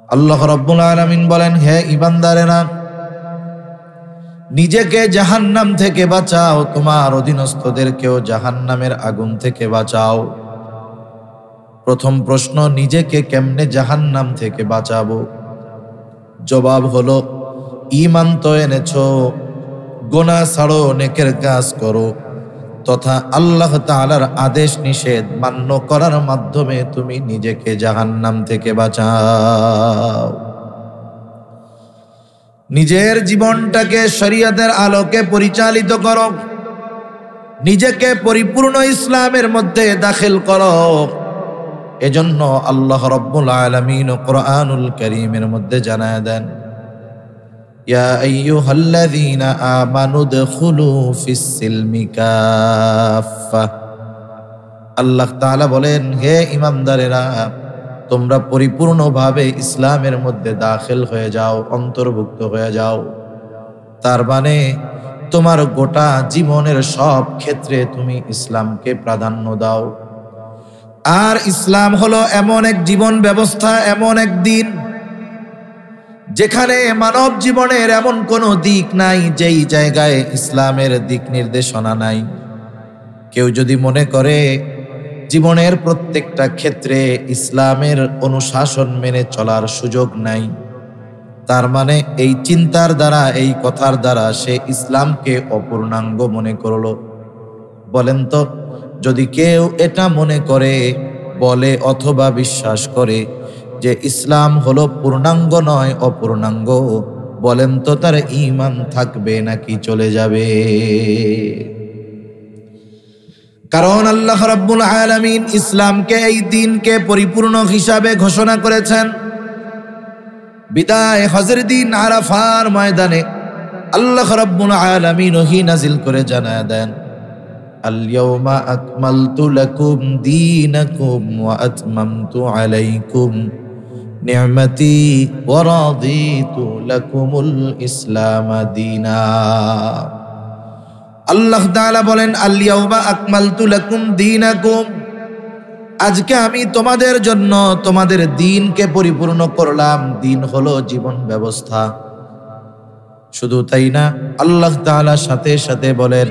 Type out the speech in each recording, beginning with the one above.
আল্লাহ রাব্বুল আলামিন বলেন, হে ঈমানদারেরা, নিজেকে জাহান্নাম থেকে বাঁচাও, তোমার অধীনস্থদেরকেও জাহান্নামের আগুন থেকে বাঁচাও। প্রথম প্রশ্ন, নিজেকে কেমনে জাহান্নাম থেকে বাঁচাবো? জবাব হলো, ঈমান তো এনেছো, গুনাহ ছাড়ো, নেকের কাজ করো, তথা আল্লাহ তাআলার আদেশ নিষেধ মান্য করার মাধ্যমে তুমি নিজেকে জাহান্নাম থেকে বাঁচাও। নিজের জীবনটাকে শরীয়তের আলোকে পরিচালিত করো, নিজেকে পরিপূর্ণ ইসলামের মধ্যে দাখিল করো। এজন্য আল্লাহ রাব্বুল আলামিন কুরআনুল কারীমের মধ্যে জানায় দেন, ইয়া আইয়ুহাল্লাযীনা আমানু দুখুলু ফিস সিলমি কাফা। আল্লাহ তাআলা বলেন, হে ঈমানদারেরা, তোমরা পরিপূর্ণভাবে ইসলামের মধ্যে দাখিল হয়ে যাও, অন্তর্ভুক্ত হয়ে যাও। তার মানে তোমার গোটা জীবনের সব ক্ষেত্রে তুমি ইসলামকে প্রাধান্য দাও। আর ইসলাম হলো এমন এক জীবন ব্যবস্থা, এমন এক দিন যেখানে মানব জীবনের এমন কোনো দিক নাই যেই জায়গায় ইসলামের দিক নির্দেশনা নাই। কেউ যদি মনে করে জীবনের প্রত্যেকটা ক্ষেত্রে ইসলামের অনুশাসন মেনে চলার সুযোগ নাই, তার মানে এই চিন্তার দ্বারা, এই কথার দ্বারা সে ইসলামকে অপূর্ণাঙ্গ মনে করলো। বলেন তো, যদি কেউ এটা মনে করে, বলে অথবা বিশ্বাস করে যে ইসলাম হলো পূর্ণাঙ্গ নয়, অপূর্ণাঙ্গ, বলেন তো তার ঈমান থাকবে নাকি চলে যাবে? কারণ আল্লাহ রাব্বুল আলামিন ইসলামকে, এই দিনকে পরিপূর্ণ হিসাবে ঘোষণা করেছেন। বিদায় হজের দিন আরাফার ময়দানে আল্লাহ রাব্বুল আলামিন ওহী নাজিল করে জানায় দেন, আল ইয়াউমা আকমালতু লাকুম দীনাকুম ওয়া আতমামতু আলাইকুম নি'মাতি ওয়া রাদিতু লাকুমুল ইসলাম দীনা। আল্লাহ তাআলা বলেন, আল ইয়াউমা আকমালতু লাকুম দীনাকুম, আজকে আমি তোমাদের জন্য তোমাদের দ্বীনকে পরিপূর্ণ করলাম। দ্বীন হলো জীবন ব্যবস্থা। শুধু তাই না, আল্লাহ তাআলা সাথে সাথে বলেন,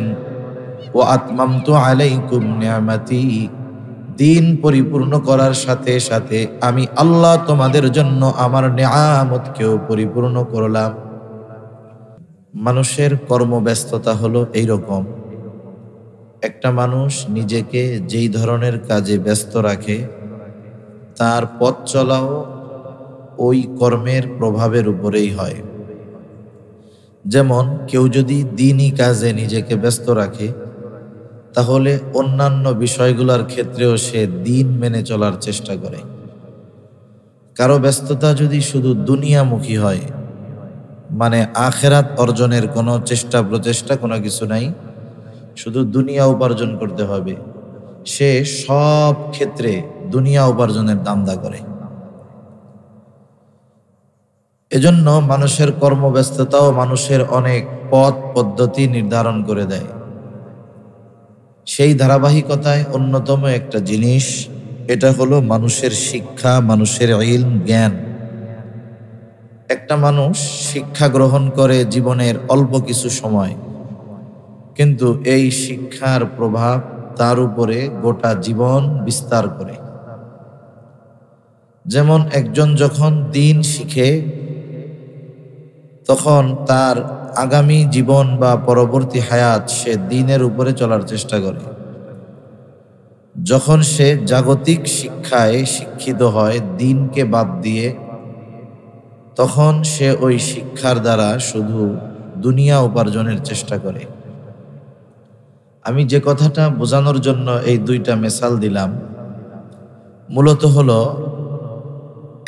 ওয়া আতমামতু আলাইকুম নি'মাতি, দ্বীন পরিপূর্ণ করার সাথে সাথে আমি আল্লাহ তোমাদের জন্য আমার নিয়ামতকেও পরিপূর্ণ করলাম। মানুষের কর্মব্যস্ততা হলো এইরকম, একটা মানুষ নিজেকে যেই ধরনের কাজে ব্যস্ত রাখে, তার পথ চলাও ওই কর্মের প্রভাবের উপরেই হয়। যেমন কেউ যদি দ্বীনি কাজে নিজেকে ব্যস্ত রাখে, তাহলে অন্যান্য বিষয়গুলোর ক্ষেত্রেও সে দ্বীন মেনে চলার চেষ্টা করে। কারো ব্যস্ততা যদি শুধু দুনিয়ামুখী হয়, মানে আখিরাত অর্জনের কোনো চেষ্টা প্রচেষ্টা কোনো কিছু নাই, শুধু দুনিয়া উপার্জন করতে হবে, সে সব ক্ষেত্রে দুনিয়া উপার্জনের দান্দা করে। এজন্য মানুষের কর্মব্যস্ততাও মানুষের অনেক পথ পদ্ধতি নির্ধারণ করে দেয়। সেই ধারাবাহিকতায় অন্যতম একটা জিনিস, এটা হলো মানুষের শিক্ষা, মানুষের ইলম, জ্ঞান। একটা মানুষ শিক্ষা গ্রহণ করে জীবনের অল্প কিছু সময়, কিন্তু এই শিক্ষার প্রভাব তার উপরে গোটা জীবন বিস্তার করে। যেমন একজন যখন দ্বীন শিখে, তখন তার আগামী জীবন বা পরবর্তী হায়াত সে দ্বীনের উপরে চলার চেষ্টা করে। যখন সে জাগতিক শিক্ষায় শিক্ষিত হয় দ্বীনকে বাদ দিয়ে, তখন সে ওই শিক্ষার দ্বারা শুধু দুনিয়া উপার্জনের চেষ্টা করে। আমি যে কথাটা বোঝানোর জন্য এই দুইটা মিসাল দিলাম, মূলত হলো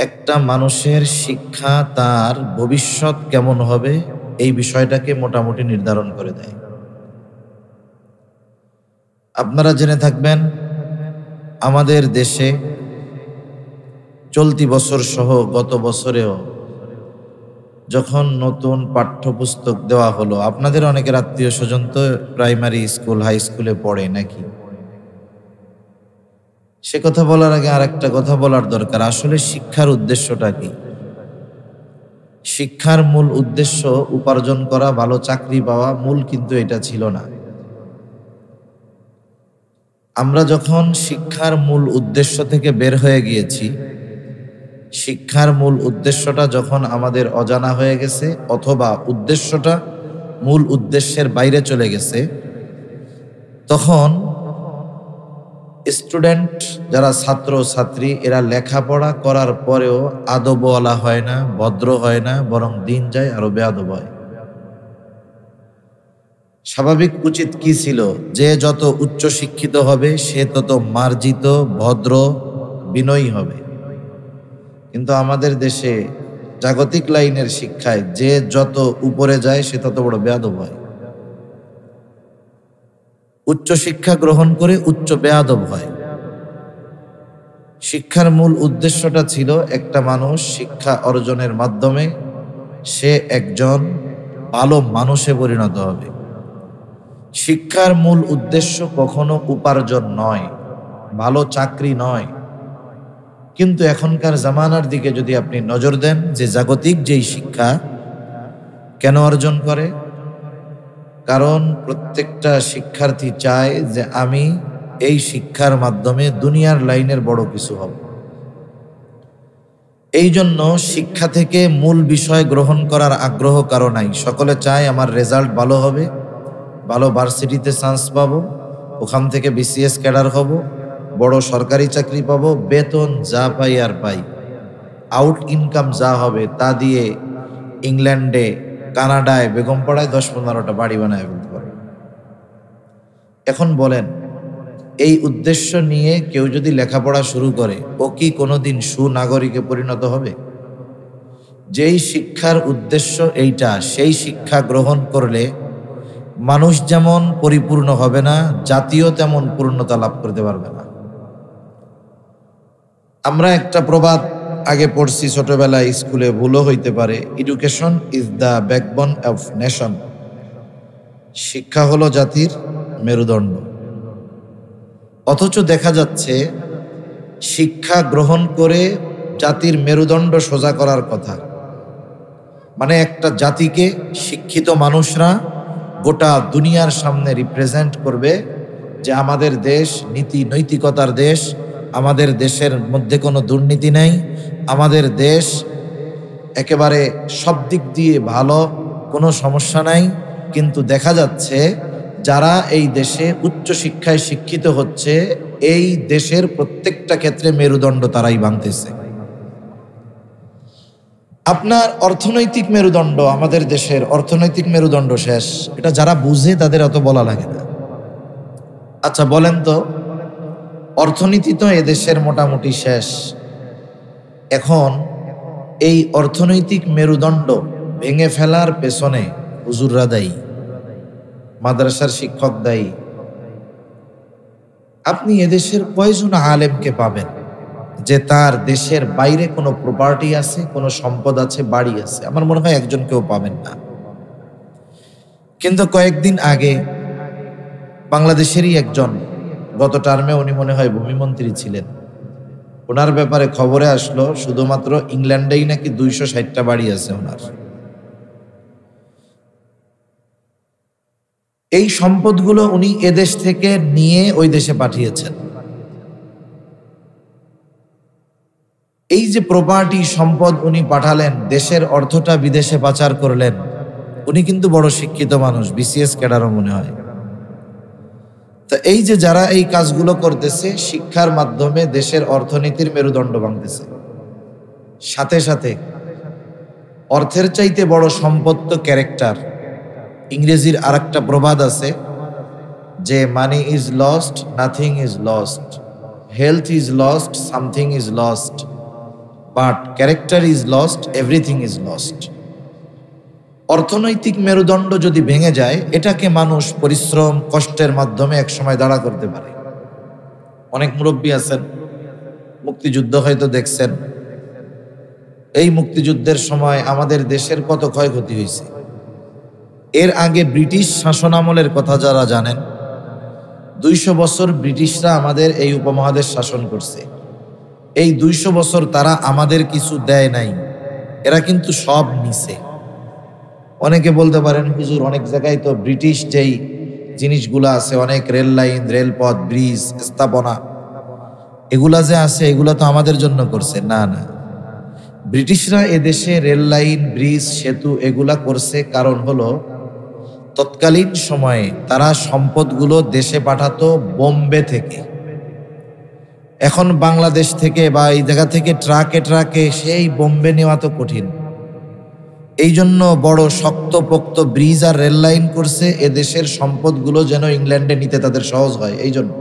একটা মানুষের শিক্ষা তার ভবিষ্যৎ কেমন হবে এই বিষয়টাকে মোটামুটি নির্ধারণ করে দেয়। আপনারা জেনে থাকবেন, আমাদের দেশে চলতি বছর সহ গত বছরেও যখন নতুন পাঠ্যপুস্তক দেওয়া হলো, আপনাদের অনেকের আত্মীয় স্বজন তো প্রাইমারি স্কুল, হাই স্কুলে পড়ে নাকি? সে কথা বলার আগে আর একটা কথা বলার দরকার, আসলে শিক্ষার উদ্দেশ্যটা কি? শিক্ষার মূল উদ্দেশ্য উপার্জন করা, ভালো চাকরি পাওয়া, মূল কিন্তু এটা ছিল না। আমরা যখন শিক্ষার মূল উদ্দেশ্য থেকে বের হয়ে গিয়েছি, শিক্ষার মূল উদ্দেশ্যটা যখন আমাদের অজানা হয়ে গেছে অথবা উদ্দেশ্যটা মূল উদ্দেশ্যের বাইরে চলে গেছে, তখন স্টুডেন্ট যারা ছাত্র ছাত্রী এরা লেখাপড়া করার পরেও আদবওয়ালা হয় না, ভদ্র হয় না, বরং দিন যায় আরো বেয়াদব হয়। স্বাভাবিক উচিত কি ছিল? যে যত উচ্চ শিক্ষিত হবে সে তত মার্জিত, ভদ্র, বিনয়ী হবে। কিন্তু আমাদের দেশে জাগতিক লাইনের শিক্ষায় যে যত উপরে যায় সে তত বড় বেয়াদব হয়। উচ্চ শিক্ষা গ্রহণ করে উচ্চ বেয়াদব হয়। শিক্ষার মূল উদ্দেশ্যটা ছিল একটা মানুষ শিক্ষা অর্জনের মাধ্যমে সে একজন ভালো মানুষে পরিণত হবে। শিক্ষার মূল উদ্দেশ্য কখনো উপার্জন নয়, ভালো চাকরি নয়। কিন্তু এখনকার জামানার দিকে যদি আপনি নজর দেন, যে জাগতিক যেই শিক্ষা কেন অর্জন করে? কারণ প্রত্যেকটা শিক্ষার্থী চায় যে আমি এই শিক্ষার মাধ্যমে দুনিয়ার লাইনের বড় কিছু হব। এই জন্য শিক্ষা থেকে মূল বিষয় গ্রহণ করার আগ্রহ কারো নাই। সকলে চায় আমার রেজাল্ট ভালো হবে, ভালো ভার্সিটিতে চান্স পাবো, ওখান থেকে বিসিএস ক্যাডার হব, বড় সরকারি চাকরি পাবো, বেতন যা পাই আর পাই, আউট ইনকাম যা হবে তা দিয়ে ইংল্যান্ডে, কানাডায়, বেগমপাড়ায় 10-15টা বাড়ি বানায় ফেলতে পারবে। এখন বলেন, এই উদ্দেশ্য নিয়ে কেউ যদি লেখাপড়া শুরু করে, ও কি কোনোদিন সুনাগরিকে পরিণত হবে? যেই শিক্ষার উদ্দেশ্য এইটা, সেই শিক্ষা গ্রহণ করলে মানুষ যেমন পরিপূর্ণ হবে না, জাতিও তেমন পূর্ণতা লাভ করতে পারবে না। আমরা একটা প্রবাদ আগে পড়ছি ছোটবেলায় স্কুলে, ভুলও হইতে পারে, education is the backbone of nation. শিক্ষা হলো জাতির মেরুদণ্ড। অথচ দেখা যাচ্ছে শিক্ষা গ্রহণ করে জাতির মেরুদণ্ড সোজা করার কথা। মানে একটা জাতিকে শিক্ষিত মানুষরা গোটা দুনিয়ার সামনে রিপ্রেজেন্ট করবে যে আমাদের দেশ নীতি নৈতিকতার দেশ, আমাদের দেশের মধ্যে কোনো দুর্নীতি নাই, আমাদের দেশ একেবারে সব দিক দিয়ে ভালো, কোনো সমস্যা নাই। কিন্তু দেখা যাচ্ছে যারা এই দেশে উচ্চ শিক্ষায় শিক্ষিত হচ্ছে, এই দেশের প্রত্যেকটা ক্ষেত্রে মেরুদণ্ড তারাই ভাঙতেছে। আপনার অর্থনৈতিক মেরুদণ্ড, আমাদের দেশের অর্থনৈতিক মেরুদণ্ড শেষ, এটা যারা বুঝে তাদের অত বলা লাগে না। আচ্ছা বলেন তো, অর্থনীতি তো এদেশের মোটামুটি শেষ। এখন এই অর্থনৈতিক মেরুদণ্ড ভেঙে ফেলার পেছনে হুজুররা দায়ী, মাদ্রাসার শিক্ষক দায়ী। আপনি এদেশের কয়জন আলেমকে পাবেন যে তার দেশের বাইরে কোনো প্রপার্টি আছে, কোনো সম্পদ আছে, বাড়ি আছে? আমার মনে হয় একজন কেউ পাবেন না। কিন্তু কয়েকদিন আগে বাংলাদেশেরই একজন, গত টার্মে উনি মনে হয় ভূমিমন্ত্রী ছিলেন, ওনার ব্যাপারে খবরে আসলো শুধুমাত্র ইংল্যান্ডেই নাকি 260টা বাড়ি আছে ওনার। এই সম্পদগুলো উনি এদেশ থেকে নিয়ে ওই দেশে পাঠিয়েছেন। এই যে প্রপার্টি সম্পদ উনি পাঠালেন, দেশের অর্থটা বিদেশে পাচার করলেন। উনি কিন্তু বড় শিক্ষিত মানুষ, বিসিএস ক্যাডারও মনে হয়। তো এই যে যারা এই কাজগুলো করতেছে, শিক্ষার মাধ্যমে দেশের অর্থনীতির মেরুদণ্ড ভাঙতেছে। সাথে সাথে অর্থের চাইতে বড় সম্পদ তো ক্যারেক্টার। ইংরেজির আরেকটা প্রবাদ আছে যে money is lost, nothing is lost, health is lost, something is lost, but character is lost, everything is lost. অর্থনৈতিক মেরুদণ্ড যদি ভেঙে যায়, এটাকে মানুষ পরিশ্রম, কষ্টের মাধ্যমে একসময় দাঁড়া করতে পারে। অনেক মুরব্বী আছেন, মুক্তিযুদ্ধ হয়তো দেখছেন। এই মুক্তিযুদ্ধের সময় আমাদের দেশের কত ক্ষয়ক্ষতি হয়েছে। এর আগে ব্রিটিশ শাসনামলের কথা যারা জানেন, 200 বছর ব্রিটিশরা আমাদের এই উপমহাদেশ শাসন করছে। এই 200 বছর তারা আমাদের কিছু দেয় নাই, এরা কিন্তু সব নিছে। অনেকে বলতে পারেন হুজুর অনেক জায়গায় তো ব্রিটিশ যেই জিনিসগুলো আছে, অনেক রেল লাইন, রেলপথ, ব্রিজ স্থাপনা এগুলা যে আছে এগুলা তো আমাদের জন্য করছে। না না, ব্রিটিশরা এদেশে রেল লাইন, ব্রিজ, সেতু এগুলা করছে কারণ হলো তৎকালীন সময়ে তারা সম্পদগুলো দেশে পাঠাতো বোম্বে থেকে। এখন বাংলাদেশ থেকে বা এই জায়গা থেকে ট্রাকে ট্রাকে সেই বোম্বে নেওয়া তো কঠিন। এই জন্য বড় শক্তপোক্ত ব্রিজ আর রেল লাইন করছে এদেশের সম্পদগুলো যেন ইংল্যান্ডে নিতে তাদের সহজ হয়। এই জন্য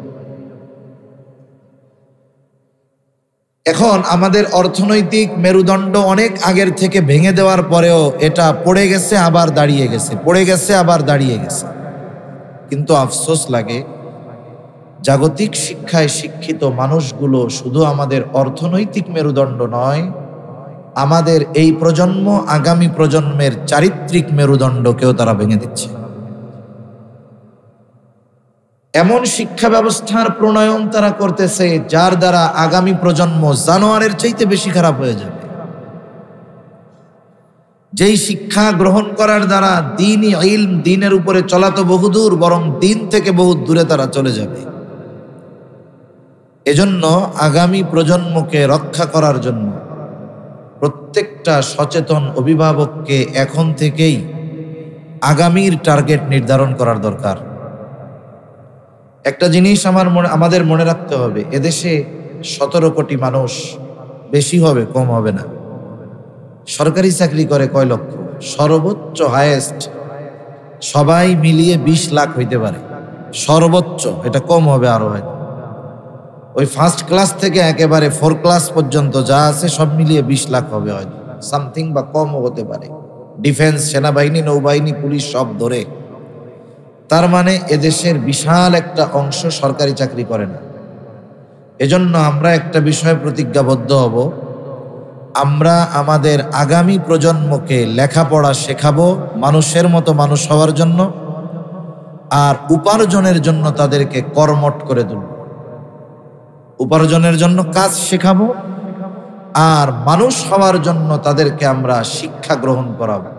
এখন আমাদের অর্থনৈতিক মেরুদণ্ড অনেক আগের থেকে ভেঙে দেওয়ার পরেও এটা পড়ে গেছে আবার দাঁড়িয়ে গেছে, পড়ে গেছে আবার দাঁড়িয়ে গেছে। কিন্তু আফসোস লাগে জাগতিক শিক্ষায় শিক্ষিত মানুষগুলো শুধু আমাদের অর্থনৈতিক মেরুদণ্ড নয়, আমাদের এই প্রজন্ম আগামী প্রজন্মের চারিত্রিক মেরুদণ্ডকেও তারা ভেঙে দিচ্ছে। এমন শিক্ষা ব্যবস্থার প্রণয়ন তারা করতেছে যার দ্বারা আগামী প্রজন্ম জানোয়ারের চাইতে বেশি খারাপ হয়ে যাবে। যেই শিক্ষা গ্রহণ করার দ্বারা দ্বীনি ইলম, দ্বীনের উপরে চলা তো বহুদূর, বরং দ্বীন থেকে বহু দূরে তারা চলে যাবে। এজন্য আগামী প্রজন্মকে রক্ষা করার জন্য প্রত্যেকটা সচেতন অভিভাবককে এখন থেকেই আগামীর টার্গেট নির্ধারণ করার দরকার। একটা জিনিস আমাদের মনে রাখতে হবে, এদেশে 17 কোটি মানুষ, বেশি হবে কম হবে না। সরকারি চাকরি করে কয় লক্ষ? সর্বোচ্চ হাইয়েস্ট সবাই মিলিয়ে 20 লাখ হইতে পারে সর্বোচ্চ, এটা কম হবে আরো হয়তো। ওই ফার্স্ট ক্লাস থেকে একেবারে 4 ক্লাস পর্যন্ত যা আছে সব মিলিয়ে 20 লাখ হবে হয়তো, সামথিং বা কমও হতে পারে। ডিফেন্স, সেনাবাহিনী, নৌবাহিনী, পুলিশ সব ধরে। তার মানে এদেশের বিশাল একটা অংশ সরকারি চাকরি করে না। এজন্য আমরা একটা বিষয়ে প্রতিজ্ঞাবদ্ধ হব, আমরা আমাদের আগামী প্রজন্মকে লেখাপড়া শেখাবো মানুষের মতো মানুষ হওয়ার জন্য, আর উপার্জনের জন্য তাদেরকে কর্মঠ করে তুলব। উপার্জনের জন্য কাজ শেখাবো আর মানুষ হওয়ার জন্য তাদেরকে আমরা শিক্ষা গ্রহণ করাবো।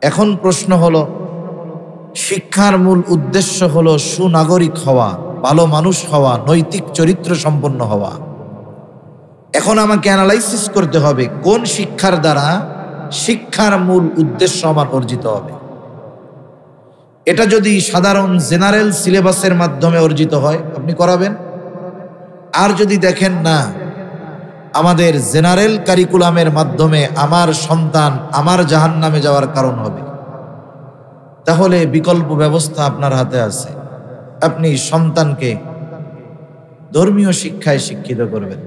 এখন প্রশ্ন হলো, শিক্ষার মূল উদ্দেশ্য হলো সুনাগরিক হওয়া, ভালো মানুষ হওয়া, নৈতিক চরিত্র সম্পন্ন হওয়া। এখন আমাকে অ্যানালাইসিস করতে হবে কোন শিক্ষার দ্বারা শিক্ষার মূল উদ্দেশ্য আমার অর্জিত হবে। এটা যদি সাধারণ জেনারেল সিলেবাসের মাধ্যমে অর্জিত হয় আপনি করাবেন, আর যদি দেখেন না আমাদের জেনারেল কারিকুলামের মাধ্যমে আমার সন্তান আমার জাহান্নামে যাওয়ার কারণ হবে, তাহলে বিকল্প ব্যবস্থা আপনার হাতে আছে। আপনি সন্তানকে ধর্মীয় শিক্ষায় শিক্ষিত করবেন,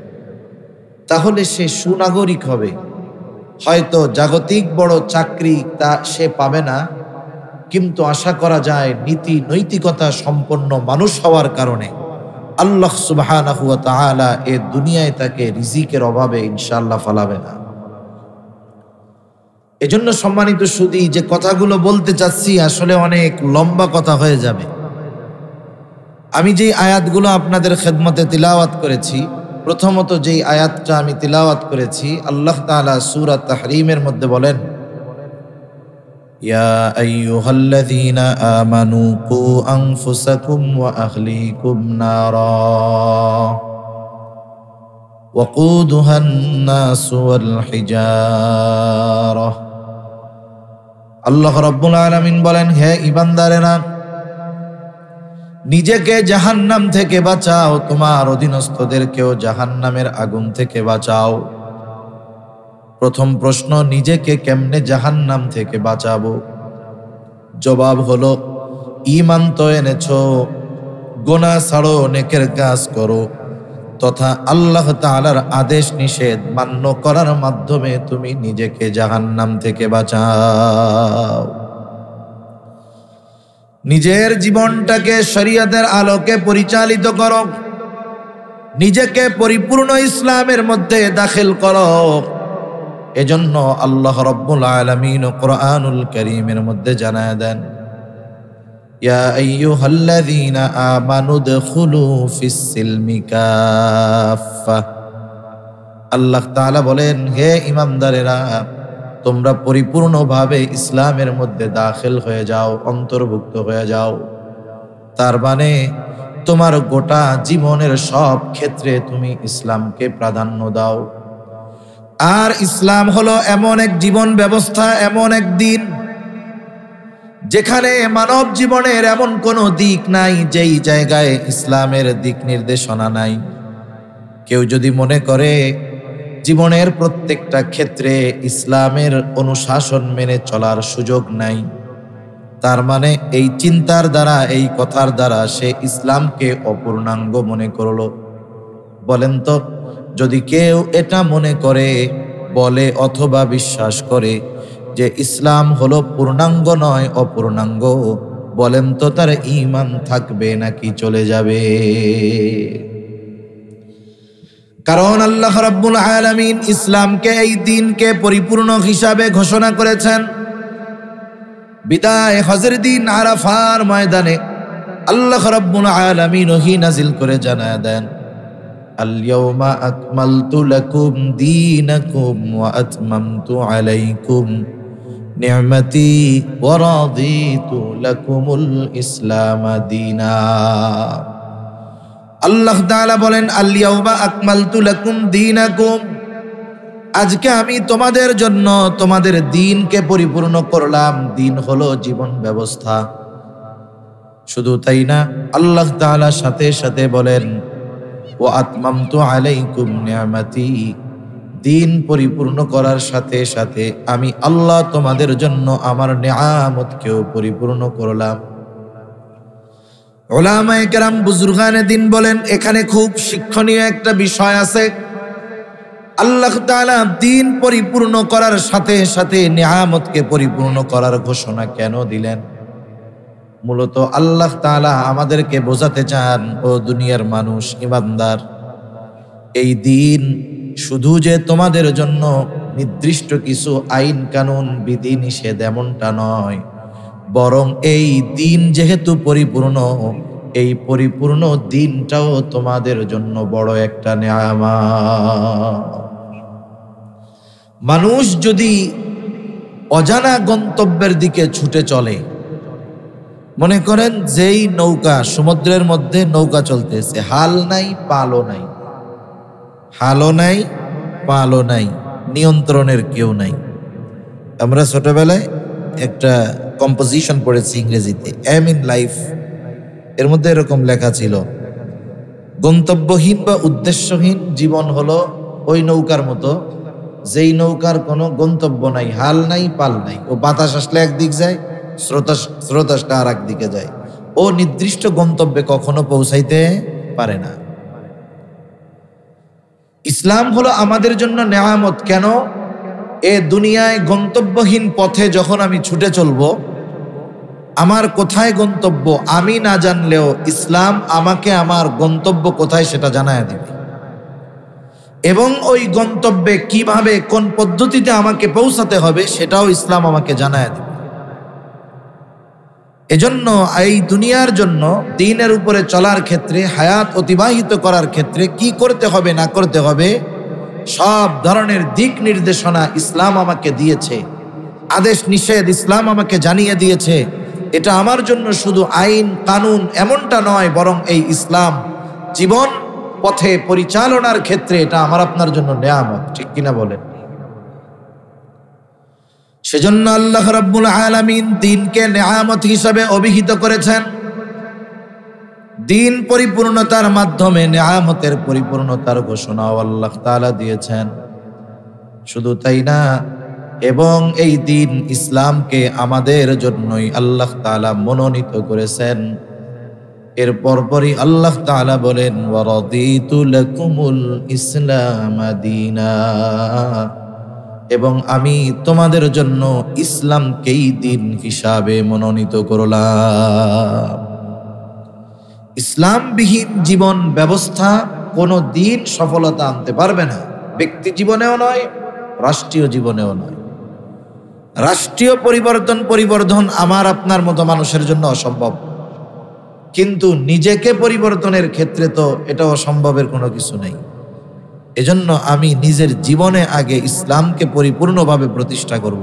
তাহলে সে সুনাগরিক হবে। হয়তো জাগতিক বড় চাকরি তা সে পাবে না, কিন্তু আশা করা যায় নীতি নৈতিকতা সম্পন্ন মানুষ হওয়ার কারণে আল্লাহ সুবহানাহু ওয়া তাআলা এ দুনিয়ায় তাকে রিজিকের অভাবে ইনশাআল্লাহ ফেলাবে না। এজন্য সম্মানিত সুধী, যে কথাগুলো বলতে চাচ্ছি আসলে অনেক লম্বা কথা হয়ে যাবে। আমি যেই আয়াতগুলো আপনাদের খেদমতে তিলাওয়াত করেছি, প্রথমত যেই আয়াতটা আমি তিলাওয়াত করেছি, আল্লাহ তাআলা সূরা তাহরিমের মধ্যে বলেন, ইয়া আইয়ুহাল্লাযীনা আমানু কু আনফুসাকুম ওয়া আহলিকুম নারা ওয়াকুদুহান নাসু ওয়াল হিজারা। আল্লাহ রাব্বুল আলামিন বলেন, হে ঈমানদারেরা, নিজেকে জাহান্নাম থেকে বাঁচাও, তোমার অধীনস্থদেরকেও জাহান্নামের আগুন থেকে বাঁচাও। প্রথম প্রশ্ন, নিজেকে কেমনে জাহান্নাম থেকে বাঁচাবো? জবাব হলো, ঈমান তো এনেছো, গুনাহ ছাড়ো, নেকের কাজ করো, তথা আল্লাহ তাআলার আদেশ নিষেধ মান্য করার মাধ্যমে তুমি নিজেকে জাহান্নাম থেকে বাঁচাও। নিজের জীবনটাকে শরীয়তের আলোকে পরিচালিত করো, নিজেকে পরিপূর্ণ ইসলামের মধ্যে দাখিল করো। এজন্য আল্লাহ রাব্বুল আলামিন কোরআনুল কারীমের মধ্যে জানায় দেন, ইয়া আইয়ুহাল্লাযীনা আমানু দুখুলু ফিস সিলমি কাফা। আল্লাহ তাআলা বলেন, হে ইমানদারেরা, তোমরা পরিপূর্ণভাবে ইসলামের মধ্যে দাখিল হয়ে যাও, অন্তর্ভুক্ত হয়ে যাও। তার মানে তোমার গোটা জীবনের সব ক্ষেত্রে তুমি ইসলামকে প্রাধান্য দাও। আর ইসলাম হলো এমন এক জীবন ব্যবস্থা, এমন এক দিন যেখানে মানব জীবনের এমন কোনো দিক নাই যেই জায়গায় ইসলামের দিক নির্দেশনা নাই। কেউ যদি মনে করে জীবনের প্রত্যেকটা ক্ষেত্রে ইসলামের অনুশাসন মেনে চলার সুযোগ নাই, তার মানে এই চিন্তার দ্বারা, এই কথার দ্বারা সে ইসলামকে অপূর্ণাঙ্গ মনে করলো। বলেন তো, যদি কেউ এটা মনে করে, বলে অথবা বিশ্বাস করে যে ইসলাম হলো পূর্ণাঙ্গ নয় অপূর্ণাঙ্গ, বলেন তো তার ঈমান থাকবে নাকি চলে যাবে? কারণ আল্লাহ রাব্বুল আলামিন ইসলামকে, এই দিনকে পরিপূর্ণ হিসাবে ঘোষণা করেছেন। বিদায় হজের দিন আরাফার ময়দানে আল্লাহ রাব্বুল আলামিন ওহী নাজিল করে জানায় দেন, আল-ইয়াওমা আকমালতু লাকুম দীনাকুম ওয়া আতমামতু আলাইকুম নি'মাতি ওয়া রাদিতু লাকুমুল ইসলাম দীনা। আল্লাহ তাআলা বলেন, আল-ইয়াওমা আকমালতু লাকুম দীনাকুম, আজকে আমি তোমাদের জন্য তোমাদের দ্বীনকে পরিপূর্ণ করলাম। দ্বীন হলো জীবন ব্যবস্থা। শুধু তাই না, আল্লাহ তাআলা সাথে সাথে বলেন, ওয়া আতমামতু আলাইকুম নি'মাতি, দ্বীন পরিপূর্ণ করার সাথে সাথে আমি আল্লাহ তোমাদের জন্য আমার নিয়ামতকেও পরিপূর্ণ করলাম। উলামায়ে কেরাম, বুজুর্গানে দ্বীন বলেন, এখানে খুব শিক্ষণীয় একটা বিষয় আছে। আল্লাহ তাআলা দ্বীন পরিপূর্ণ করার সাথে সাথে নিয়ামতকে পরিপূর্ণ করার ঘোষণা কেন দিলেন? মূলত আল্লাহ তাআলা আমাদেরকে বোঝাতে চান, ও দুনিয়ার মানুষ, ইমানদার, এই দ্বীন শুধু যে তোমাদের জন্য নির্দিষ্ট কিছু আইন কানুন বিধি নিষেধ এমনটা নয়, বরং এই দ্বীন যেহেতু পরিপূর্ণ, এই পরিপূর্ণ দ্বীনটাও তোমাদের জন্য বড় একটা নিয়ামত। মানুষ যদি অজানা গন্তব্যের দিকে ছুটে চলে, মনে করেন যেই নৌকা, সমুদ্রের মধ্যে নৌকা চলতেছে, হাল নাই পালও নাই, হালও নাই পালও নাই, নিয়ন্ত্রণের কেউ নাই। আমরা ছোটবেলায় একটা কম্পোজিশন পড়েছি ইংরেজিতে, এম ইন লাইফ, এর মধ্যে এরকম লেখা ছিল, গন্তব্যহীন বা উদ্দেশ্যহীন জীবন হলো ওই নৌকার মতো, যেই নৌকার কোনো গন্তব্য নাই, হাল নাই পাল নাই। ও বাতাস আসলে একদিক যায়, স্রোতাসটা আর একদিকে যায়, ও নির্দিষ্ট গন্তব্যে কখনো পৌঁছাইতে পারে না। ইসলাম হলো আমাদের জন্য নেয়ামত। কেন? এ দুনিয়ায় গন্তব্যহীন পথে যখন আমি ছুটে চলবো, আমার কোথায় গন্তব্য আমি না জানলেও ইসলাম আমাকে আমার গন্তব্য কোথায় সেটা জানায় দিবে, এবং ওই গন্তব্যে কিভাবে, কোন পদ্ধতিতে আমাকে পৌঁছাতে হবে সেটাও ইসলাম আমাকে জানায় দিবে। এজন্য এই দুনিয়ার জন্য দ্বীনের উপরে চলার ক্ষেত্রে, হায়াত অতিবাহিত করার ক্ষেত্রে কি করতে হবে না করতে হবে, সব ধরনের দিক নির্দেশনা ইসলাম আমাকে দিয়েছে। আদেশ নিষেধ ইসলাম আমাকে জানিয়ে দিয়েছে। এটা আমার জন্য শুধু আইন কানুন এমনটা নয়, বরং এই ইসলাম জীবন পথে পরিচালনার ক্ষেত্রে এটা আমার আপনার জন্য নেয়ামত। ঠিক কিনা বলেন? সেজন্য আল্লাহ রাব্বুল আলামিন দ্বীনকে নেয়ামত হিসাবে অভিহিত করেছেন। দ্বীন পরিপূর্ণতার মাধ্যমে নেয়ামতের পরিপূর্ণতার ঘোষণাও আল্লাহ তাআলা দিয়েছেন। শুধু তাই না, এবং এই দ্বীন ইসলামকে আমাদের জন্যই আল্লাহ তাআলা মনোনীত করেছেন। এর পরপরই আল্লাহ তাআলা বলেন, ওয়া রাদিতু লাকুমুল ইসলাম দীনা, এবং আমি তোমাদের জন্য ইসলামকেই দ্বীন হিসাবে মনোনীত করলাম। ইসলামবিহীন জীবন ব্যবস্থা কোনো দিন সফলতা আনতে পারবে না, ব্যক্তি জীবনেও নয়, রাষ্ট্রীয় জীবনেও নয়। রাষ্ট্রীয় পরিবর্তন আমার আপনার মতো মানুষের জন্য অসম্ভব, কিন্তু নিজেকে পরিবর্তনের ক্ষেত্রে তো এটা অসম্ভবের কোনো কিছু নেই। এজন্য আমি নিজের জীবনে আগে ইসলামকে পরিপূর্ণভাবে প্রতিষ্ঠা করব।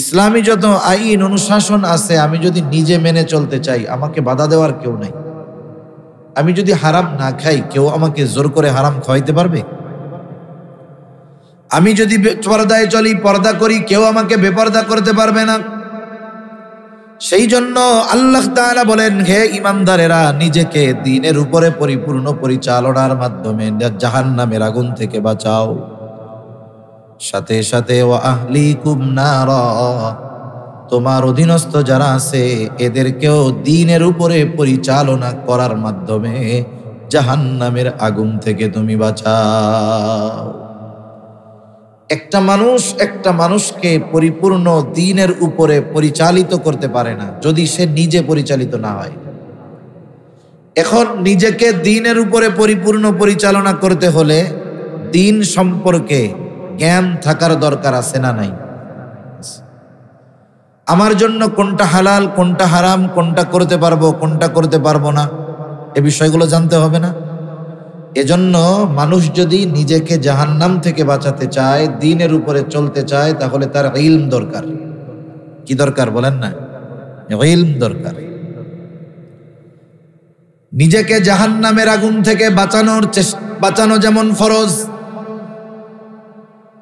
ইসলামী যত আইন অনুশাসন আছে আমি যদি নিজে মেনে চলতে চাই, আমাকে বাধা দেওয়ার কেউ নাই। আমি যদি হারাম না খাই, কেউ আমাকে জোর করে হারাম খাওয়াইতে পারবে? আমি যদি পর্দায় চলি, পর্দা করি, কেউ আমাকে বেপর্দা করতে পারবে না। সেই জন্য আল্লাহ তাআলা বলেন, হে ঈমানদারেরা, নিজেকে দ্বীনের উপরে পরিপূর্ণ পরিচালনার মাধ্যমে জাহান্নামের আগুন থেকে বাঁচাও। সাথে সাথে ওয়া আহলিকুম নারা, তোমার অধীনস্থ যারা আছে এদেরকেও দ্বীনের উপরে পরিচালনা করার মাধ্যমে জাহান্নামের আগুন থেকে তুমি বাঁচাও। একটা মানুষকে পরিপূর্ণ দ্বীনের উপরে পরিচালিত করতে পারে না যদি সে নিজে পরিচালিত না হয়। এখন নিজেকে দ্বীনের উপরে পরিপূর্ণ পরিচালনা করতে হলে দ্বীন সম্পর্কে জ্ঞান থাকার দরকার আছে না নাই? আমার জন্য কোনটা হালাল, কোনটা হারাম, কোনটা করতে পারবো, কোনটা করতে পারবো না, এ বিষয়গুলো জানতে হবে না? এজন্য মানুষ যদি নিজেকে জাহান্নাম থেকে বাঁচাতে চায়, দ্বীনের উপরে চলতে চায়, তাহলে তার ইলম দরকার। কি দরকার বলেন না? ইলম দরকার। নিজেকে জাহান্নামের আগুন থেকে বাঁচানো যেমন ফরজ,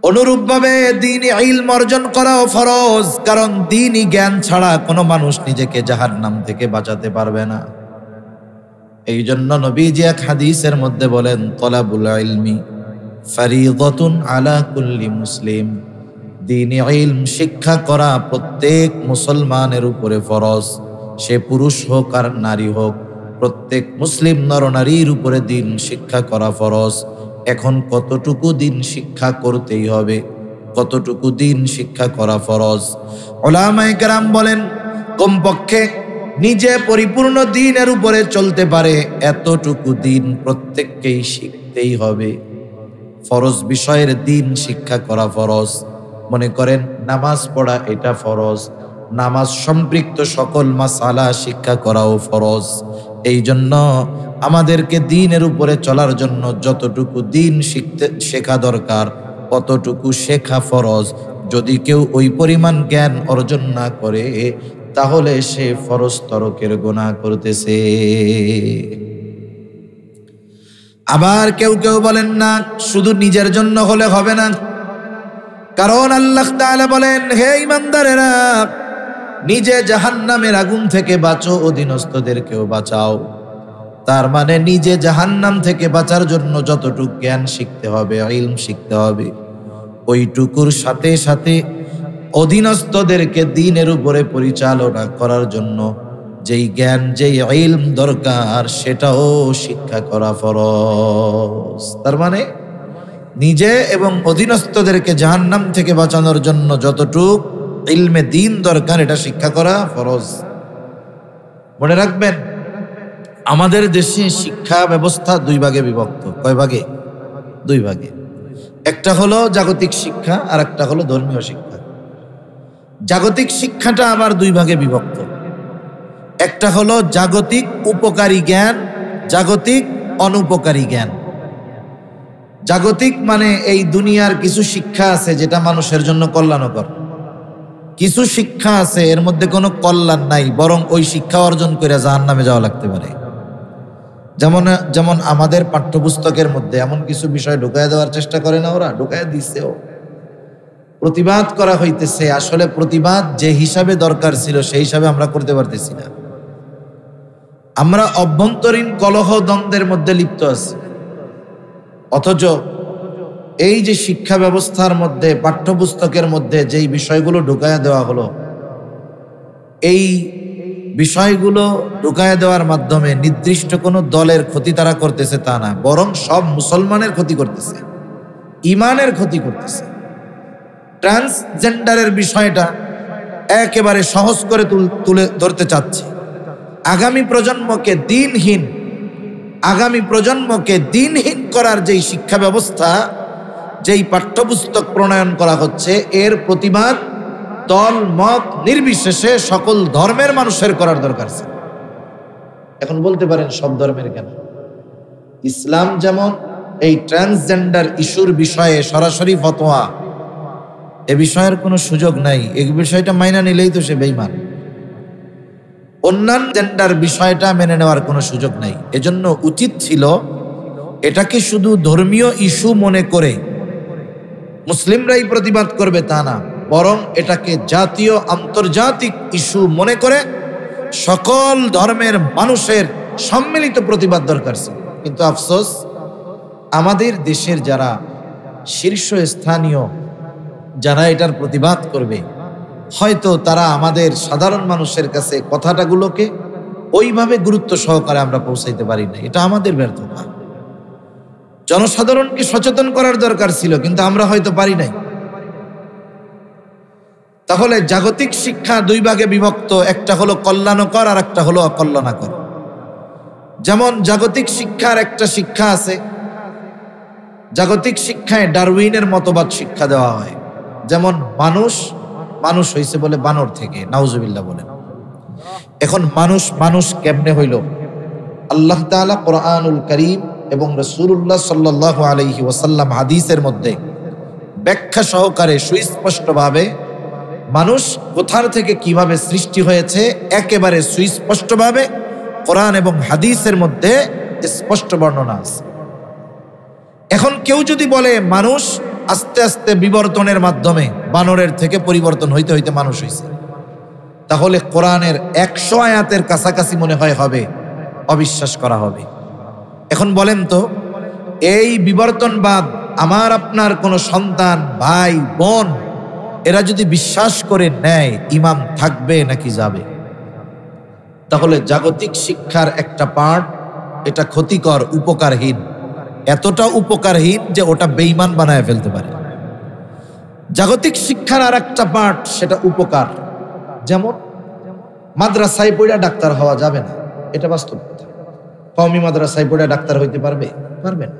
অনুরূপভাবে দ্বীনি ইলম অর্জন করাও ফরজ। কারণ দ্বীনি জ্ঞান ছাড়া কোনো মানুষ নিজেকে জাহান্নাম থেকে বাঁচাতে পারবে না। এই জন্য নবীজি এক হাদিসের মধ্যে বলেন, তলাবুল ইলমি ফারিদাতুন আলা কুল্লি মুসলিম, দ্বীনি ইলম শিক্ষা করা প্রত্যেক মুসলমানের উপরে ফরজ। সে পুরুষ হোক আর নারী হোক, প্রত্যেক মুসলিম নরনারীর উপরে দ্বীন শিক্ষা করা ফরজ। এখন কতটুকু দ্বীন শিক্ষা করতেই হবে, কতটুকু দ্বীন শিক্ষা করা ফরজ? উলামায়ে কেরাম বলেন, কমপক্ষে নিজে পরিপূর্ণ দ্বীনের উপরে চলতে পারে এতটুকু দ্বীন প্রত্যেককেই শিখতেই হবে। ফরজ বিষয়ের দ্বীন শিক্ষা করা ফরজ। মনে করেন নামাজ পড়া, এটা ফরজ। নামাজ সম্পৃক্ত সকল মাসালা শিক্ষা করাও ফরজ। এই জন্য আমাদেরকে দ্বীনের উপরে চলার জন্য যতটুকু দ্বীন শেখা দরকার ততটুকু শেখা ফরজ। যদি কেউ ওই পরিমাণ জ্ঞান অর্জন না করে তাহলে সে ফরজ তরকের গুনাহ করতেছে। আবার কেউ কেউ বলেন না, শুধু নিজের জন্য হলে হবে না। কারণ আল্লাহ তাআলা বলেন, হে ঈমানদারেরা, নিজে জাহান্নামের আগুন থেকে বাঁচো, অধীনস্থদেরকেও বাঁচাও। তার মানে নিজে জাহান্নাম থেকে বাঁচার জন্য যতটুকু জ্ঞান শিখতে হবে, ইলম শিখতে হবে, ওইটুকুর সাথে সাথে অধীনস্থদেরকে দ্বীনের উপরে পরিচালনা করার জন্য যেই জ্ঞান, যেই ইলম দরকার সেটাও শিক্ষা করা ফরজ। তার মানে নিজে এবং অধীনস্থদেরকে জাহান্নাম থেকে বাঁচানোর জন্য যতটুক ইলমে দ্বীন দরকার এটা শিক্ষা করা ফরজ। মনে রাখবেন, আমাদের দেশে শিক্ষা ব্যবস্থা দুই ভাগে বিভক্ত। কয় ভাগে? দুই ভাগে। একটা হলো জাগতিক শিক্ষা আর একটা হলো ধর্মীয় শিক্ষা। জাগতিক শিক্ষাটা আবার দুই ভাগে বিভক্ত। একটা হলো জাগতিক উপকারী জ্ঞান, জাগতিক অনুপকারী জ্ঞান। জাগতিক মানে এই দুনিয়ার কিছু শিক্ষা আছে যেটা মানুষের জন্য কল্যাণকর, কিছু শিক্ষা আছে এর মধ্যে কোনো কল্যাণ নাই, বরং ওই শিক্ষা অর্জন করে জাহান্নামে যাওয়া লাগতে পারে। যেমন আমাদের পাঠ্যপুস্তকের মধ্যে এমন কিছু বিষয় ঢুকায় দেওয়ার চেষ্টা করে না, ওরা ঢুকায় দিছেও, প্রতিবাদ করা হইতেছে। আসলে প্রতিবাদ যে হিসাবে দরকার ছিল সেই হিসাবে আমরা করতে পারতেছি না। আমরা অভ্যন্তরীণ কলহ দ্বন্দ্বের মধ্যে লিপ্ত আছি। অথচ এই যে শিক্ষা ব্যবস্থার মধ্যে, পাঠ্যপুস্তকের মধ্যে যেই বিষয়গুলো ঢুকায়া দেওয়া হলো, এই বিষয়গুলো ঢুকায়া দেওয়ার মাধ্যমে নির্দিষ্ট কোনো দলের ক্ষতি তারা করতেছে তা না, বরং সব মুসলমানের ক্ষতি করতেছে, ইমানের ক্ষতি করতেছে। ট্রান্সজেন্ডারের বিষয়টা একেবারে সহজ করে তুলে ধরতে চাচ্ছে। আগামী প্রজন্মকে দিনহীন করার যেই শিক্ষা ব্যবস্থা, যেই পাঠ্যপুস্তক প্রণয়ন করা হচ্ছে, এর প্রতিবাদ দল মত নির্বিশেষে সকল ধর্মের মানুষের করার দরকার আছে। এখন বলতে পারেন সব ধর্মের কেন? ইসলাম যেমন এই ট্রান্সজেন্ডার ইস্যুর বিষয়ে সরাসরি ফতোয়া, এ বিষয়ের কোনো সুযোগ নাই। এই বিষয়টা মাইনা নিলেই তো সে বেঈমান। অন্যান্য জেন্ডার বিষয়টা মেনে নেওয়ার কোনো সুযোগ নাই। এজন্য উচিত ছিল এটাকে শুধু ধর্মীয় ইস্যু মনে করে মুসলিমরাই প্রতিবাদ করবে তা না, বরং এটাকে জাতীয় আন্তর্জাতিক ইস্যু মনে করে সকল ধর্মের মানুষের সম্মিলিত প্রতিবাদ দরকার ছিল। কিন্তু আফসোস, আমাদের দেশের যারা শীর্ষস্থানীয় যারা এটার প্রতিবাদ করবে, হয়তো তারা আমাদের সাধারণ মানুষের কাছে কথাটাগুলোকে ওইভাবে গুরুত্ব সহকারে আমরা পৌঁছাইতে পারি না। এটা আমাদের ব্যর্থতা। জনসাধারণকে সচেতন করার দরকার ছিল, কিন্তু আমরা হয়তো পারি নাই। তাহলে জাগতিক শিক্ষা দুই ভাগে বিভক্ত, একটা হলো কল্যাণকর আর একটা হলো অকল্যাণকর। যেমন জাগতিক শিক্ষার একটা শিক্ষা আছে, জাগতিক শিক্ষায় ডারউইনের মতবাদ শিক্ষা দেওয়া হয়। যেমন মানুষ হইছে বলে বানর থেকে, নাউজুবিল্লাহ বলেন। এখন মানুষ কেমনে হইল? আল্লাহ তাআলা কোরআনুল কারীম এবং রাসূলুল্লাহ সাল্লাল্লাহু আলাইহি ওয়াসাল্লাম হাদিসের মধ্যে ব্যাখ্যা সহকারে সুস্পষ্টভাবে মানুষ কোথা থেকে কিভাবে সৃষ্টি হয়েছে একেবারে সুস্পষ্টভাবে কোরআন এবং হাদিসের মধ্যে স্পষ্ট বর্ণনা আছে। এখন কেউ যদি বলে মানুষ আস্তে আস্তে বিবর্তনের মাধ্যমে বানরের থেকে পরিবর্তন হইতে হইতে মানুষ হয়েছে, তাহলে কোরআনের 100 আয়াতের কাছাকাছি মনে হয় হবে অবিশ্বাস করা হবে। এখন বলেন তো, এই বিবর্তনবাদ আমার আপনার কোনো সন্তান, ভাই, বোন এরা যদি বিশ্বাস করে নেয়, ইমান থাকবে নাকি যাবে? তাহলে জাগতিক শিক্ষার একটা পার্ট এটা ক্ষতিকর, উপকারহীন, এতটা উপকারহীন যে ওটা বেঈমান বানায় ফেলতে পারে। জাগতিক শিক্ষার আর একটা পার্ট সেটা উপকার। যেমন মাদ্রাসায় পড়া ডাক্তার হওয়া যাবে না, এটা বাস্তব কথা। কওমি মাদ্রাসায় পড়া ডাক্তার হইতে পারবে? পারবে না।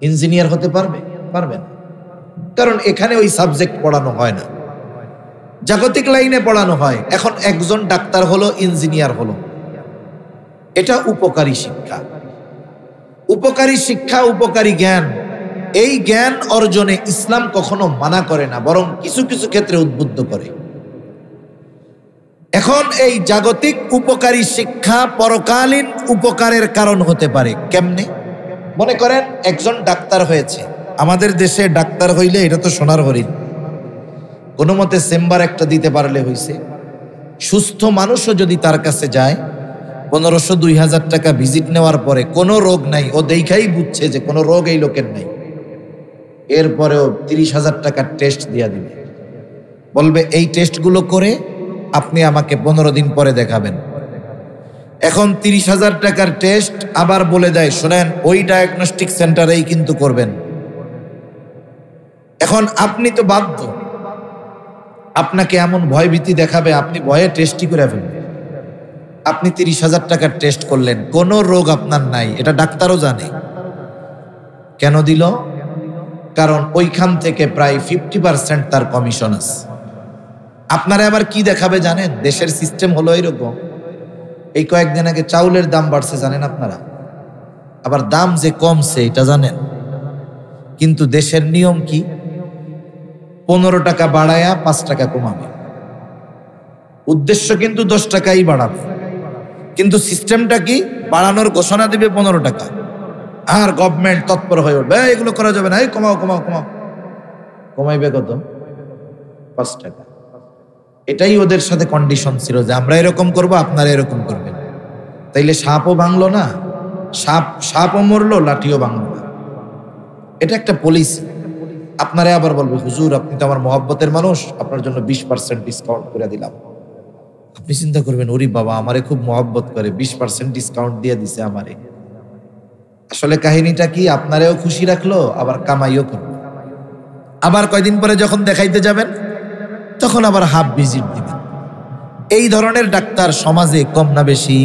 ইঞ্জিনিয়ার হতে পারবে? পারবে না। কারণ এখানে ওই সাবজেক্ট পড়ানো হয় না, জাগতিক লাইনে পড়ানো হয়। এখন একজন ডাক্তার হলো, ইঞ্জিনিয়ার হলো, এটা উপকারী শিক্ষা। উপকারী শিক্ষা, উপকারী জ্ঞান, এই জ্ঞান অর্জনে ইসলাম কখনো মানা করে না, বরং কিছু কিছু ক্ষেত্রে উদ্বুদ্ধ করে। এখন এই জাগতিক উপকারী শিক্ষা পরকালীন উপকারের কারণ হতে পারে। কেমনে? মনে করেন একজন ডাক্তার হয়েছে, আমাদের দেশে ডাক্তার হইলে এটা তো সোনার হরিণ, কোনো মতে চেম্বার একটা দিতে পারলে হইছে। সুস্থ মানুষও যদি তার কাছে যায়, 1500-2000 টাকা ভিজিট নেওয়ার পরে কোনো রোগ নাই, ও দেখাই বুঝছে যে কোনো রোগ এই লোকের নাই, এরপরেও 30,000 টাকার টেস্ট দিয়া দিবে, বলবে এই টেস্টগুলো করে আপনি আমাকে 15 দিন পরে দেখাবেন। এখন 30,000 টাকার টেস্ট আবার বলে দেয়, শোনেন ওই ডায়াগনস্টিক সেন্টারেই কিন্তু করবেন। এখন আপনি তো বাধ্য, আপনাকে এমন ভয়ভীতি দেখাবে, আপনি ভয়ে টেস্টই করে ফেলবেন। আপনি 30,000 টাকার টেস্ট করলেন, কোনো রোগ আপনার নাই, এটা ডাক্তারও জানে। কেন দিল? কারণ ওইখান থেকে প্রায় 50% তার কমিশন আছে। আপনারা আবার কি দেখাবে জানেন? দেশের সিস্টেম হলো এরকম, এই কয়েকদিন আগে চাউলের দাম বাড়ছে জানেন আপনারা, আবার দাম যে কমছে এটা জানেন। কিন্তু দেশের নিয়ম কি? 15 টাকা বাড়ায়া 5 টাকা কমাবে। উদ্দেশ্য কিন্তু 10 টাকাই বাড়াবে, কিন্তু সিস্টেমটা কি? বাড়ানোর ঘোষণা দিবে 15 টাকা, আর গভর্নমেন্ট তৎপর হয়ে উঠবে, এগুলো করা যাবে না, এই কমাও কমাও কমাও। কমাইবে কত? 5 টাকা। এটাই ওদের সাথে কন্ডিশন ছিল যে আমরা এরকম করব, আপনারা এরকম করবেন। তাইলে সাপও ভাঙলো না, সাপও মরলো, লাঠিও ভাঙলো না। এটা একটা পলিসি। আপনারা আবার বলবে, হুজুর আপনি তো আমার মহব্বতের মানুষ, আপনার জন্য 20% ডিসকাউন্ট করে দিলাম। আপনি চিন্তা করবেন, ওরে বাবা আমারে খুব মহব্বত করে, 20% ডিসকাউন্ট দিয়ে দিছে আমারে। আসলে কাহিনীটা কি? আপনারেও খুশি রাখলো, আবার কামাইও করলো। আবার কয়দিন পরে যখন দেখাইতে যাবেন, তখন আবার হাফ ভিজিট দিবেন। এই ধরনের ডাক্তার সমাজে কম না বেশি?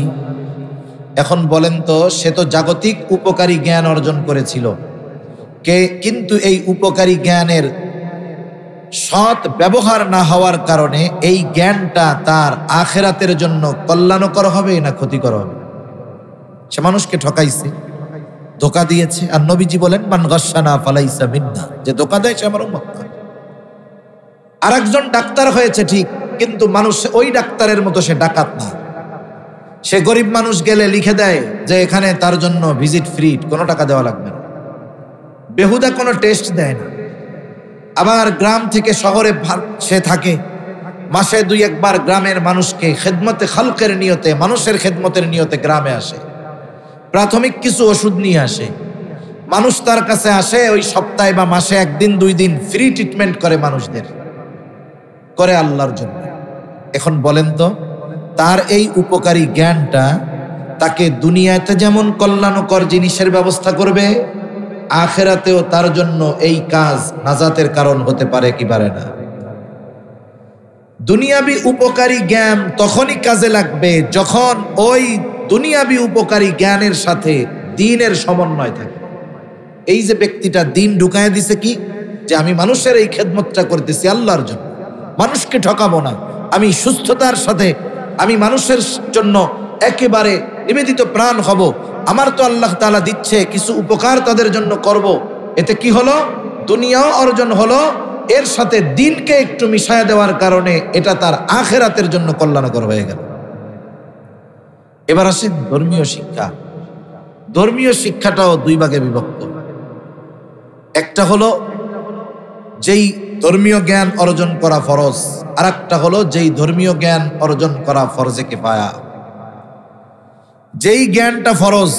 এখন বলেন তো, সে তো জাগতিক উপকারী জ্ঞান অর্জন করেছিল, কিন্তু এই উপকারী জ্ঞানের সৎ ব্যবহার না হওয়ার কারণে এই জ্ঞানটা তার আখিরাতের জন্য কল্যাণকর হবে না ক্ষতিকর হবে? সে মানুষকে ঠকাইছে, ধোঁকা দিয়েছে। আর নবীজি বলেন মান গাশশানা ফালাইসা মিন্না, যে ধোঁকা দেয় সে আমার উম্মত না। আরেকজন ডাক্তার হয়েছে ঠিক, কিন্তু মানুষ ওই ডাক্তারের মতো সে ডাকাত না। সে গরিব মানুষ গেলে লিখে দেয় যে এখানে তার জন্য ভিজিট ফ্রি, কোনো টাকা দেওয়া লাগবে না, বেহুদা কোনো টেস্ট দেয় না। আবার গ্রাম থেকে শহরে সে থাকে, মাসে 2-1 বার গ্রামের মানুষকে খেদমতে খালকের নিয়তে, মানুষের খেদমতের নিয়তে গ্রামে আসে, প্রাথমিক কিছু ওষুধ নিয়ে আসে। মানুষ তার কাছে আসে, ওই সপ্তাহে বা মাসে 1 দিন 2 দিন ফ্রি ট্রিটমেন্ট করে মানুষদের, করে আল্লাহর জন্য। এখন বলেন তো, তার এই উপকারী জ্ঞানটা তাকে দুনিয়াতে যেমন কল্যাণকর জিনিসের ব্যবস্থা করবে, আখিরাতেও তার জন্য এই কাজ নাজাতের কারণ হতে পারে কি পারে না? দুনিয়াবি উপকারী জ্ঞান তখনই কাজে লাগবে যখন ওই দুনিয়াবি উপকারী জ্ঞানের সাথে দ্বীনের সমন্বয় থাকে। এই যে ব্যক্তিটা দ্বীন ঢুকায় দিছে কি, যে আমি মানুষের এই খেদমতটা করতেছি আল্লাহর জন্য, মানুষকে ঠকাবো না, আমি সুস্থতার সাথে আমি মানুষের জন্য একেবারে নিবেদিত প্রাণ হব, আমার তো আল্লাহ তাআলা দিচ্ছে কিছু উপকার তাদের জন্য করব। এতে কি হলো? দুনিয়াও অর্জন হলো, এর সাথে দ্বীনকে একটু মিশায়া দেওয়ার কারণে এটা তার আখিরাতের জন্য কল্যাণকর হয়ে গেল। এবার আসেন ধর্মীয় শিক্ষা। ধর্মীয় শিক্ষাটাও 2 ভাগে বিভক্ত। একটা হলো যেই ধর্মীয় জ্ঞান অর্জন করা ফরজ, আর একটা হলো যেই ধর্মীয় জ্ঞান অর্জন করা ফরজে কিফায়া। যেই জ্ঞানটা ফরজ,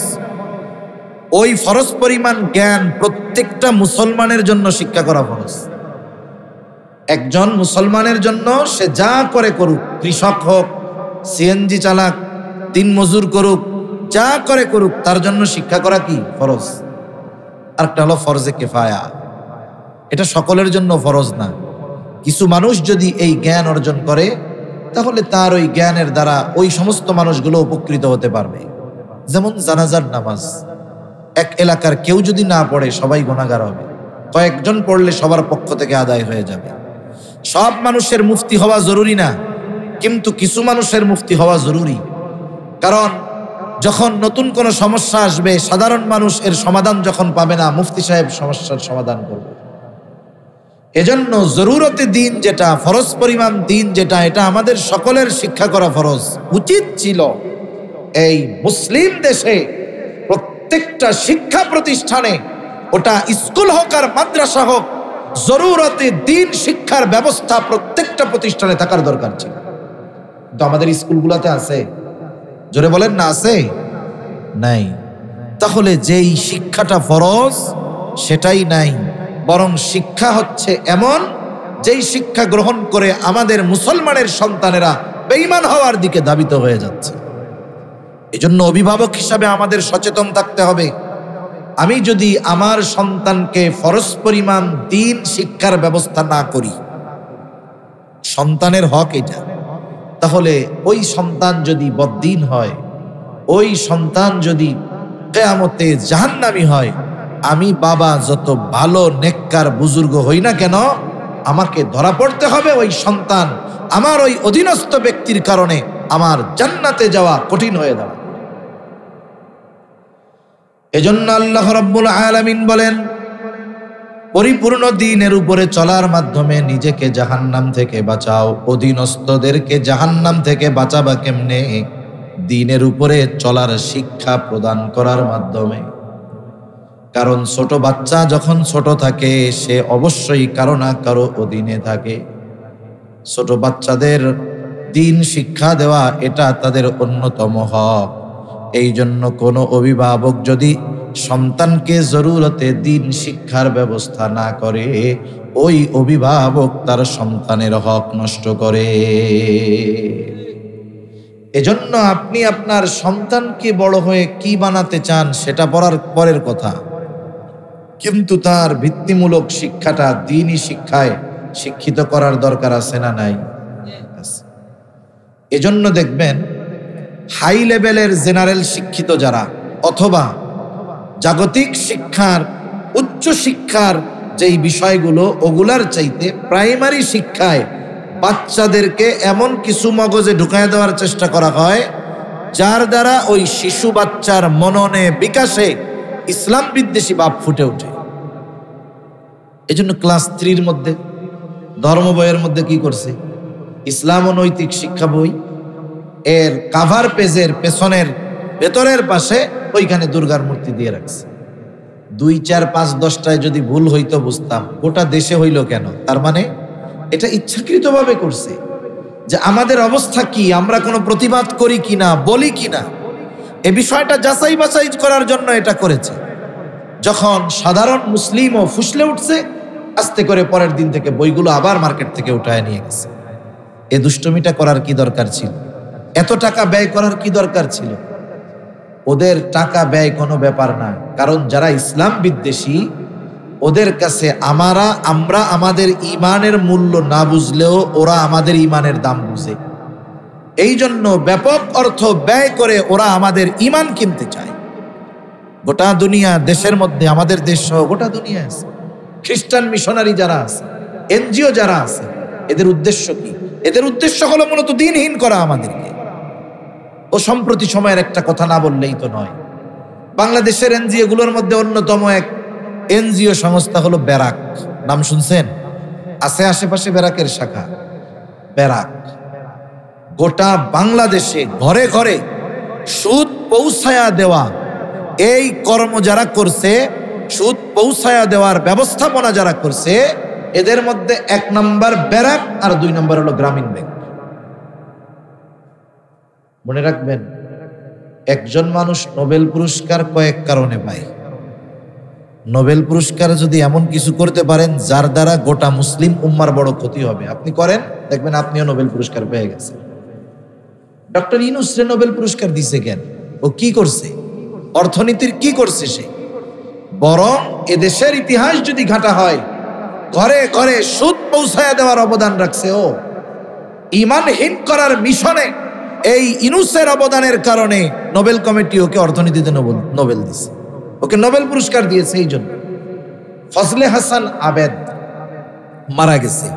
ওই ফরজ পরিমাণ জ্ঞান প্রত্যেকটা মুসলমানের জন্য শিক্ষা করা ফরজ। একজন মুসলমানের জন্য সে যা করে করুক, কৃষক হোক, সিএনজি চালাক, দিন মজুর করুক, যা করে করুক, তার জন্য শিক্ষা করা কি ফরজ। আরেকটা হলো ফরজে কিফায়া, এটা সকলের জন্য ফরজ না। কিছু মানুষ যদি এই জ্ঞান অর্জন করে, তাহলে তার ওই জ্ঞানের দ্বারা ওই সমস্ত মানুষগুলো উপকৃত হতে পারবে। যেমন জানাজার নামাজ এক এলাকার কেউ যদি না পড়ে সবাই গুনাহগার হবে, কয়েকজন পড়লে সবার পক্ষ থেকে আদায় হয়ে যাবে। সব মানুষের মুফতি হওয়া জরুরি না, কিন্তু কিছু মানুষের মুফতি হওয়া জরুরি। কারণ যখন নতুন কোনো সমস্যা আসবে, সাধারণ মানুষ এর সমাধান যখন পাবে না, মুফতি সাহেব সমস্যার সমাধান করবে। এজন্য জরুরতে দিন যেটা, ফরজ পরিমাণ দিন যেটা, এটা আমাদের সকলের শিক্ষা করা ফরজ। উচিত ছিল এই মুসলিম দেশে প্রত্যেকটা শিক্ষা প্রতিষ্ঠানে, ওটা স্কুল হোক আর মাদ্রাসা হোক, জরুরতে দিন শিক্ষার ব্যবস্থা প্রত্যেকটা প্রতিষ্ঠানে থাকার দরকার ছিল। তো আমাদের স্কুলগুলোতে আছে? জোরে বলেন না, আছে? নাই। তাহলে যেই শিক্ষাটা ফরজ সেটাই নাই, বরং শিক্ষা হচ্ছে এমন যেই শিক্ষা গ্রহণ করে আমাদের মুসলমানের সন্তানেরা বেঈমান হওয়ার দিকে ধাবিত হয়ে যাচ্ছে। এজন্য অভিভাবক হিসাবে আমাদের সচেতন থাকতে হবে। আমি যদি আমার সন্তানকে ফরজ পরিমাণ দিন শিক্ষার ব্যবস্থা না করি, সন্তানের হক এটা, তাহলে ওই সন্তান যদি বদ্দিন হয়, ওই সন্তান যদি কিয়ামতে জাহান্নামী হয়, আমি বাবা যত ভালো নেককার বুজুর্গ হই না কেন, আমাকে ধরা পড়তে হবে ওই সন্তান আমার ওই অধীনস্থ ব্যক্তির কারণে আমার জান্নাতে যাওয়া কঠিন হয়ে দাঁড়ায়। এজন্য আল্লাহ রাব্বুল আলামিন বলেন, পরিপূর্ণ দ্বীনের উপরে চলার মাধ্যমে নিজেকে জাহান্নাম থেকে বাঁচাও। অধীনস্থদেরকে জাহান্নাম থেকে বাঁচাবা কেমনে? দ্বীনের উপরে চলার শিক্ষা প্রদান করার মাধ্যমে। কারণ ছোট বাচ্চা যখন ছোট থাকে, সে অবশ্যই কারো না কারো অধীনে থাকে। ছোট বাচ্চাদের দ্বীন শিক্ষা দেওয়া এটা তাদের অন্যতম হক। এই জন্য কোনো অভিভাবক যদি সন্তানকে জরুরতে দ্বীন শিক্ষার ব্যবস্থা না করে, ওই অভিভাবক তার সন্তানের হক নষ্ট করে। এজন্য আপনি আপনার সন্তানকে বড় হয়ে কি বানাতে চান সেটা পরের কথা, কিন্তু তার ভিত্তিমূলক শিক্ষাটা দ্বীনি শিক্ষায় শিক্ষিত করার দরকার আছে না নাই? এজন্য দেখবেন হাই লেভেলের জেনারেল শিক্ষিত যারা, অথবা জাগতিক শিক্ষার উচ্চ শিক্ষার যেই বিষয়গুলো, ওগুলার চাইতে প্রাইমারি শিক্ষায় বাচ্চাদেরকে এমন কিছু মগজে ঢুকায় দেওয়ার চেষ্টা করা হয়, যার দ্বারা ওই শিশু বাচ্চার মননে বিকাশে ইসলাম বিদ্বেষী ভাব ফুটে ওঠে। এজন্য ক্লাস 3 মধ্যে ধর্ম বইয়ের মধ্যে কি করছে, ইসলাম ও নৈতিক শিক্ষা বই, এর কাভার পেজের পেছনের ভেতরের পাশে ওইখানে দুর্গার মূর্তি দিয়ে রাখছে। 2, 4, 5, 10টায় যদি ভুল হইতো বুঝতাম, গোটা দেশে হইল কেন? তার মানে এটা ইচ্ছাকৃতভাবে করছে যে আমাদের অবস্থা কি, আমরা কোনো প্রতিবাদ করি কিনা, বলি কিনা, এ বিষয়টা যাচাই বাছাই করার জন্য এটা করেছে। যখন সাধারণ মুসলিমও ফুসলে উঠছে, আস্তে করে পরের দিন থেকে বইগুলো আবার মার্কেট থেকে উঠায় নিয়ে গেছে। এ দুষ্টমিটা করার কি দরকার ছিল? এত টাকা ব্যয় করার কি দরকার ছিল? ওদের টাকা ব্যয় কোনো ব্যাপার না, কারণ যারা ইসলাম বিদ্বেষী ওদের কাছে আমরা আমাদের ইমানের মূল্য না বুঝলেও ওরা আমাদের ইমানের দাম বুঝে। এই জন্য ব্যাপক অর্থ ব্যয় করে ওরা আমাদের ইমান কিনতে চায়। গোটা দুনিয়া, দেশের মধ্যে আমাদের দেশ সহ গোটা দুনিয়া আছে খ্রিস্টান মিশনারি যারা আছে, এনজিও যারা আছে, এদের উদ্দেশ্য কি? এদের উদ্দেশ্য হলো মূলত দিনহীন করা আমাদেরকে। ও সম্প্রতি সময়ের একটা কথা না বললেই তো নয়, বাংলাদেশের এনজিও গুলোর মধ্যে অন্যতম এক এনজিও সংস্থা হলো ব্যারাক। নাম শুনছেন? আছে আশেপাশে ব্যারাকের শাখা। ব্যারাক গোটা বাংলাদেশে ঘরে ঘরে সুদ পৌঁছায়া দেওয়া, এই কর্ম যারা করছে, সুদ পৌঁছায়া দেওয়ার ব্যবস্থাপনা যারা করছে, এদের মধ্যে 1 নম্বর ব্যারাক আর 2 নম্বর হলো গ্রামীণ ব্যাংক। মনে রাখবেন, একজন মানুষ নোবেল পুরস্কার কয়েক কারণে পায়। নোবেল পুরস্কার যদি এমন কিছু করতে পারেন যার দ্বারা গোটা মুসলিম উম্মার বড় ক্ষতি হবে, আপনি করেন, দেখবেন আপনিও নোবেল পুরস্কার পেয়ে গেছেন। ডক্টর ইউনূসকে নোবেল পুরস্কার দিছে কেন? ও কি করছে? অর্থনীতির কি করছে সে? বরং এদেশের ইতিহাস যদি ঘাটা হয়, ঘরে ঘরে সুদ পৌঁছায়া দেওয়ার অবদান রাখছে ও। ইমানহীন করার মিশনে এই ইউনূসের অবদানের কারণে নোবেল কমিটি ওকে অর্থনীতিতে নোবেল দিয়েছে, ওকে নোবেল পুরস্কার দিয়েছে। এই জন্য ফজলে হাসান আবেদ মারা গেছে।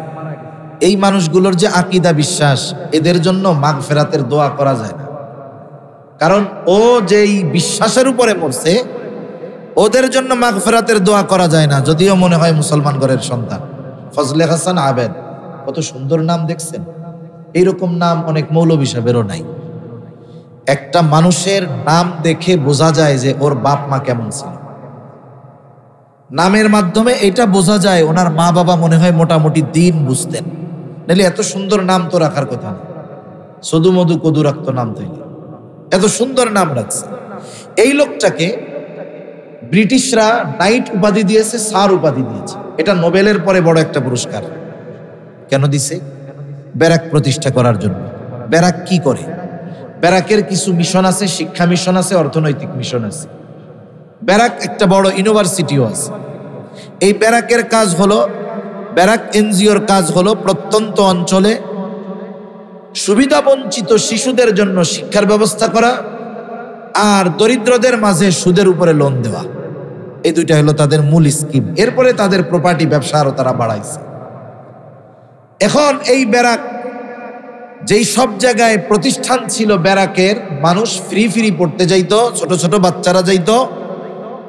এই মানুষগুলোর যে আকীদা বিশ্বাস, এদের জন্য মাগফিরাতের দোয়া করা যায় না, কারণ ও যেই বিশ্বাসের উপরে মরছে, ওদের জন্য মাগফিরাতের দোয়া করা যায় না, যদিও মনে হয় মুসলমান ঘরের সন্তান। ফজলে হাসান আবেদ, কত সুন্দর নাম দেখছেন? এইরকম নাম অনেক মৌলভী সাহেবেরও নাই। একটা মানুষের নাম দেখে বোঝা যায় যে ওর বাপ মা কেমন ছিল। নামের মাধ্যমে এটা বোঝা যায় ওনার মা বাবা মনে হয় মোটামুটি দিন বুঝতেন, নাহলে এত সুন্দর নাম তো রাখার কথা না। সদু মধু কদু রাখতো নাম, তৈরি এত সুন্দর নাম রাখছে। এই লোকটাকে ব্রিটিশরা নাইট উপাধি দিয়েছে, স্যার উপাধি দিয়েছে। এটা নোবেলের পরে বড় একটা পুরস্কার। কেন দিছে? ব্যারাক প্রতিষ্ঠা করার জন্য। ব্যারাক কি করে? ব্যারাকের কিছু মিশন আছে, শিক্ষা মিশন আছে, অর্থনৈতিক মিশন আছে। ব্যারাক একটা বড় ইউনিভার্সিটিও আছে। এই ব্যারাকের কাজ হলো, ব্যারাক এনজিওর কাজ হলো প্রত্যন্ত অঞ্চলে সুবিধাবঞ্চিত শিশুদের জন্য শিক্ষার ব্যবস্থা করা আর দরিদ্রদের মাঝে সুদের উপরে লোন দেওয়া। এই দুইটা হলো তাদের মূল স্কিম। এরপরে তাদের প্রপার্টি ব্যবসা আরো তারা বাড়াইছে। এখন এই ব্যারাক যেই সব জায়গায় প্রতিষ্ঠান ছিল ব্যারাকের, মানুষ ফ্রি পড়তে যাইতো, ছোট ছোট বাচ্চারা যাইতো,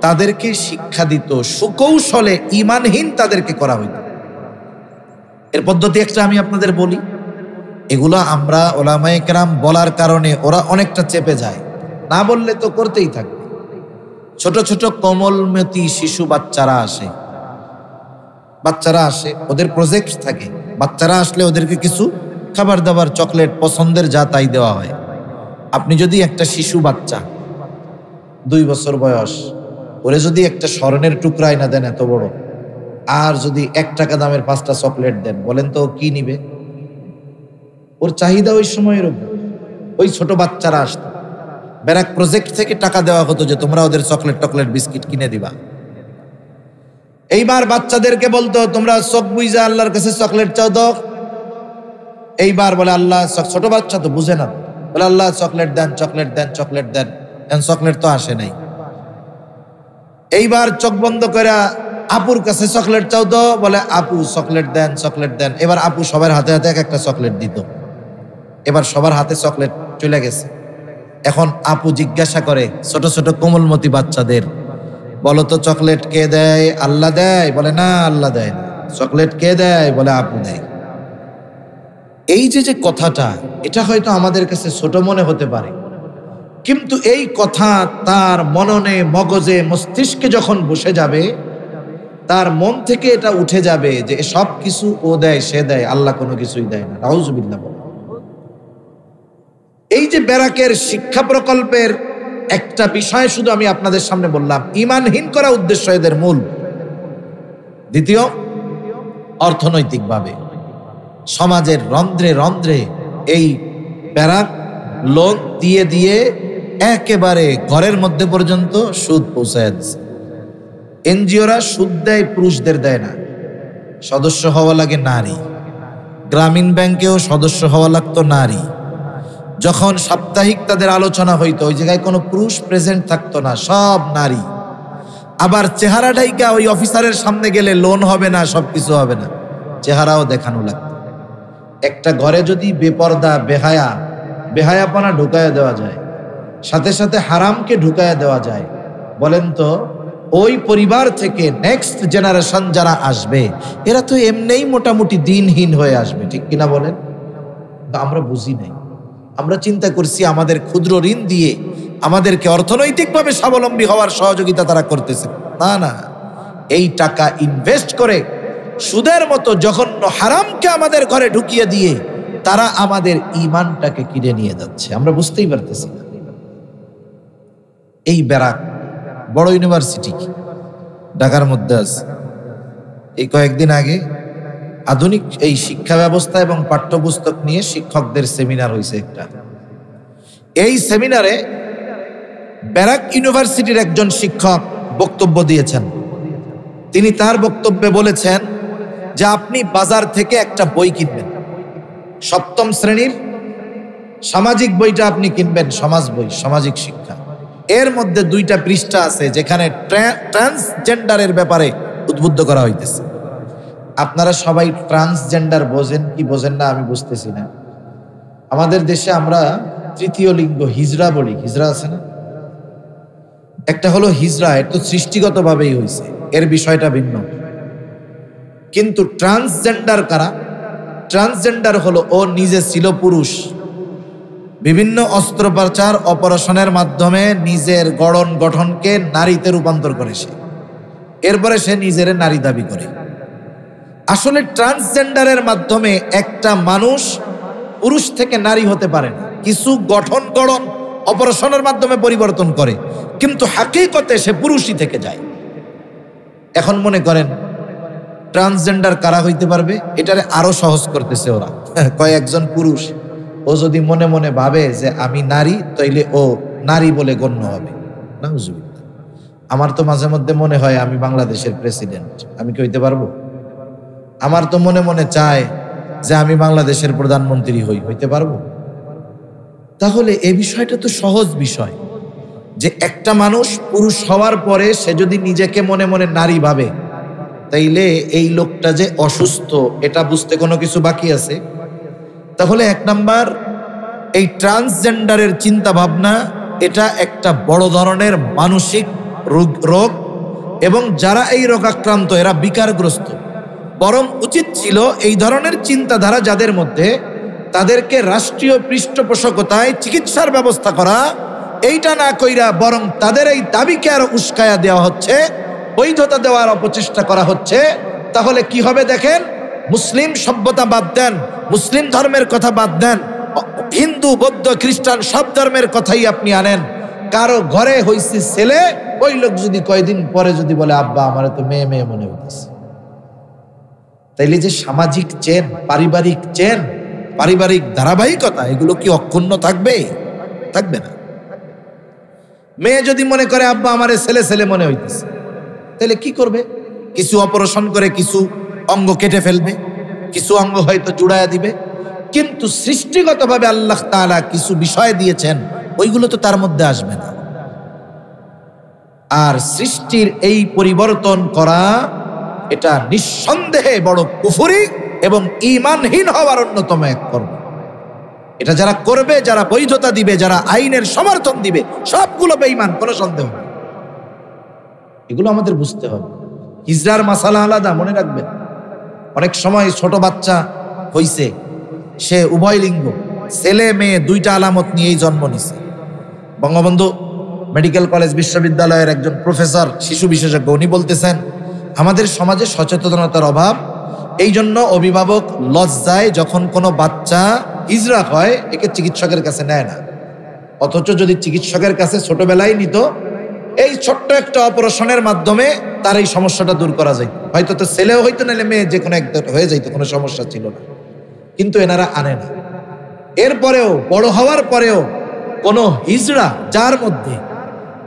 তাদেরকে শিক্ষা দিত, সুকৌশলে ইমানহীন তাদেরকে করা হইত। এর পদ্ধতি একটা আমি আপনাদের বলি, এগুলো আমরা ওলামায়ে কেরাম বলার কারণে ওরা অনেকটা চেপে যায়, না বললে তো করতেই থাকবে। ছোট ছোট কোমলমতি শিশু বাচ্চারা আসে, ওদের প্রজেক্ট থাকে। বাচ্চারা আসলে ওদেরকে কিছু খাবার দাবার, চকলেট, পছন্দের যা তাই দেওয়া হয়। আপনি যদি একটা শিশু বাচ্চা 2 বছর বয়স, ওরে যদি একটা স্বর্ণের টুকরা না দেন এত বড়, আর যদি 1 টাকা দামের 5টা চকলেট দেন, বলেন তো কি নিবে? ওর চাহিদা ওই সময়ের উপর। ওই ছোট বাচ্চারা আসতো, ব্যারাক প্রজেক্ট থেকে টাকা দেওয়া হতো যে তোমরা ওদের চকলেট বিস্কিট কিনে দিবা। এইবার বাচ্চাদেরকে বলতো তোমরা চোখ বুইজা আল্লাহর কাছে চকলেট চাও তো। এইবার বলে আল্লাহ, ছোট বাচ্চা তো বুঝে না, বলে আল্লাহ চকলেট দেন, চকলেট তো আসে নাই। এইবার চোখ বন্ধ করে আপুর কাছে চকলেট চাও তো, বলে আপু চকলেট দেন। এবার আপু সবার হাতে হাতে একটা চকলেট দিত। এবার সবার হাতে চকলেট চলে গেছে। এখন আপু জিজ্ঞাসা করে ছোট ছোট কোমলমতি বাচ্চাদের, বলো তো চকলেট কে দেয়? আল্লাহ দেয়? বলে না, আল্লাহ দেয় না। চকলেট কে দেয়? বলে আপু দেয়। এই যে কথাটা, এটা হয়তো আমাদের কাছে ছোট মনে হতে পারে, কিন্তু এই কথা তার মননে, মগজে, মস্তিষ্কে যখন বসে যাবে, তার মন থেকে এটা উঠে যাবে যে সব কিছু ও দেয়, সে দেয়, আল্লাহ কোনো কিছুই দেয় না। নাউজুবিল্লাহ। এই যে ব্যারাকের শিক্ষা প্রকল্পের একটা বিষয় শুধু আমি আপনাদের সামনে বললাম, ঈমানহীন করা উদ্দেশ্য এদের মূল। দ্বিতীয়, অর্থনৈতিকভাবে সমাজের রন্ধ্রে রন্ধ্রে এই ব্যারাক লোন দিয়ে দিয়ে একেবারে ঘরের মধ্যে পর্যন্ত সুদ পৌঁছায় দিচ্ছে। এনজিওরা সুদ দেয়, পুরুষদের দেয় না। সদস্য হওয়া লাগে নারী। গ্রামীণ ব্যাংকেও সদস্য হওয়া লাগতো নারী। যখন সাপ্তাহিক তাদের আলোচনা হইতো, ওই জায়গায় কোনো পুরুষ প্রেজেন্ট থাকতো না, সব নারী। আবার চেহারা ঢাইকা ওই অফিসারের সামনে গেলে লোন হবে না, সবকিছু হবে না, চেহারাও দেখানো লাগতো। একটা ঘরে যদি বেপর্দা, বেহায়াপনা ঢুকায়া দেওয়া যায়, সাথে সাথে হারামকে ঢুকায়া দেওয়া যায়, বলেন তো ওই পরিবার থেকে নেক্সট জেনারেশন যারা আসবে, এরা তো এমনিই মোটামুটি দিনহীন হয়ে আসবে, ঠিক কিনা বলেন? আমরা বুঝি নাই। আমরা চিন্তা করছি আমাদের ক্ষুদ্র ঋণ দিয়ে আমাদেরকে অর্থনৈতিকভাবে স্বাবলম্বী হওয়ার সহযোগিতা তারা করতেছে। না না, এই টাকা ইনভেস্ট করে সুদের মতো জঘন্য হারামকে আমাদের ঘরে ঢুকিয়ে দিয়ে তারা আমাদের ঈমানটাকে কিনে নিয়ে যাচ্ছে, আমরা বুঝতেই পারতেছি না। এই ব্যারাক বড় ইউনিভার্সিটি ঢাকার মধ্যে আছে। এই কয়েকদিন আগে আধুনিক এই শিক্ষা ব্যবস্থা এবং পাঠ্যপুস্তক নিয়ে শিক্ষকদের সেমিনার হয়েছে একটা। এই সেমিনারে ব্যারাক ইউনিভার্সিটির একজন শিক্ষক বক্তব্য দিয়েছেন। তিনি তার বক্তব্যে বলেছেন যে আপনি বাজার থেকে একটা বই কিনবেন, সপ্তম শ্রেণীর সামাজিক বইটা আপনি কিনবেন, সমাজ বই, সামাজিক শিক্ষা। এর মধ্যে 2টা পৃষ্ঠা আছে যেখানে ট্রান্সজেন্ডারের ব্যাপারে উদ্বুদ্ধ করা হইতেছে। আপনারা সবাই ট্রান্সজেন্ডার বোঝেন কি বোঝেন না আমি বুঝতেছি না। আমাদের দেশে আমরা তৃতীয় লিঙ্গ হিজড়া বলি, হিজড়া আছে না? একটা হলো হিজড়া, এর তো সৃষ্টিগতভাবেই হয়েছে, এর বিষয়টা ভিন্ন। কিন্তু ট্রান্সজেন্ডার কারা? ট্রান্সজেন্ডার হলো ও নিজে ছিল পুরুষ, বিভিন্ন অস্ত্রোপচার অপারেশনের মাধ্যমে নিজের গঠনকে নারীতে রূপান্তর করে সে, এরপরে সে নিজের নারী দাবি করে। আসলে ট্রান্সজেন্ডারের মাধ্যমে একটা মানুষ পুরুষ থেকে নারী হতে পারে না, কিছু গঠন অপারেশনের মাধ্যমে পরিবর্তন করে, কিন্তু হাকিকতে সে পুরুষই থেকে যায়। এখন মনে করেন ট্রান্সজেন্ডার কারা হইতে পারবে? এটারে আরো সহজ করতেছে ওরা। কয়েকজন পুরুষ ও যদি মনে মনে ভাবে যে আমি নারী, তাইলে ও নারী বলে গণ্য হবে। নাউজুবিল্লাহ। আমার তো মাঝে মধ্যে মনে হয় আমি বাংলাদেশের প্রেসিডেন্ট, আমি কি হইতে পারবো? আমার তো মনে মনে চায় যে আমি বাংলাদেশের প্রধানমন্ত্রী হইতে পারবো? তাহলে এই বিষয়টা তো সহজ বিষয়, যে একটা মানুষ পুরুষ হওয়ার পরে সে যদি নিজেকে মনে মনে নারী ভাবে, তাইলে এই লোকটা যে অসুস্থ এটা বুঝতে কোনো কিছু বাকি আছে? তাহলে 1 নাম্বার, এই ট্রান্সজেন্ডারের চিন্তা ভাবনা এটা একটা বড় ধরনের মানসিক রোগ, এবং যারা এই রোগাক্রান্ত এরা বিকারগ্রস্ত। বরং উচিত ছিল এই ধরনের চিন্তাধারা যাদের মধ্যে, তাদেরকে রাষ্ট্রীয় পৃষ্ঠপোষকতায় চিকিৎসার ব্যবস্থা করা। এইটা না কইরা বরং তাদের এই দাবিকে আরো উস্কায়া দেওয়া হচ্ছে, বৈধতা দেওয়ার অপচেষ্টা করা হচ্ছে। তাহলে কি হবে দেখেন, মুসলিম সভ্যতা বাদ দেন, মুসলিম ধর্মের কথা বাদ দেন, হিন্দু, বৌদ্ধ, খ্রিস্টান সব ধর্মের কথাই আপনি আনেন, কারো ঘরে হইছে ছেলে, ওই লোক যদি কয়দিন পরে যদি বলে আব্বা আমার তো মেয়ে মেয়ে মনে হইতেছে, তাইলে যে সামাজিক চেন, পারিবারিক চেন, পারিবারিক ধারাবাহিকতা, এগুলো কি অক্ষুণ্ণ থাকবে? থাকবে না। মেয়ে যদি মনে করে আব্বা আমার ছেলে ছেলে মনে হইতেছে, তাহলে কি করবে? কিছু অপারেশন করে কিছু অঙ্গ কেটে ফেলবে, কিছু অঙ্গ হয়তো জুড়ায়া দিবে, কিন্তু সৃষ্টিগতভাবে আল্লাহ তাআলা কিছু বিষয় দিয়েছেন, ওইগুলো তো তার মধ্যে আসবে না। আর সৃষ্টির এই পরিবর্তন করা, এটা নিঃসন্দেহে বড় কুফরি এবং ঈমানহীন হওয়ার অন্যতম এক কর্ম। এটা যারা করবে, যারা বৈধতা দিবে, যারা আইনের সমর্থন দিবে, সবগুলো বেঈমান, কোনো সন্দেহ নেই। এগুলো আমাদের বুঝতে হবে। হিজরার মাসালা আলাদা, মনে রাখবেন। অনেক সময় ছোট বাচ্চা হইছে, সে উভয় লিঙ্গ, ছেলে মেয়ে দুইটা আলামত নিয়েই জন্ম নিছে। বঙ্গবন্ধু মেডিকেল কলেজ বিশ্ববিদ্যালয়ের একজন প্রফেসর, শিশু বিশেষজ্ঞ, উনি বলতেছেন আমাদের সমাজে সচেতনতার অভাব, এই জন্য অভিভাবক লজ্জায় যখন কোনো বাচ্চা হিজরা হয় একে চিকিৎসকের কাছে নেয় না। অথচ যদি চিকিৎসকের কাছে ছোটবেলায় নিত, এই ছোট্ট একটা অপারেশনের মাধ্যমে তার এই সমস্যাটা দূর করা যায়। হয়তো তো ছেলেও হইতো, নাহলে মেয়ে যে কোনো একটা হয়ে যাইতো, কোনো সমস্যা ছিল না। কিন্তু এনারা আনে না। এরপরেও বড় হওয়ার পরেও কোনো হিজড়া যার মধ্যে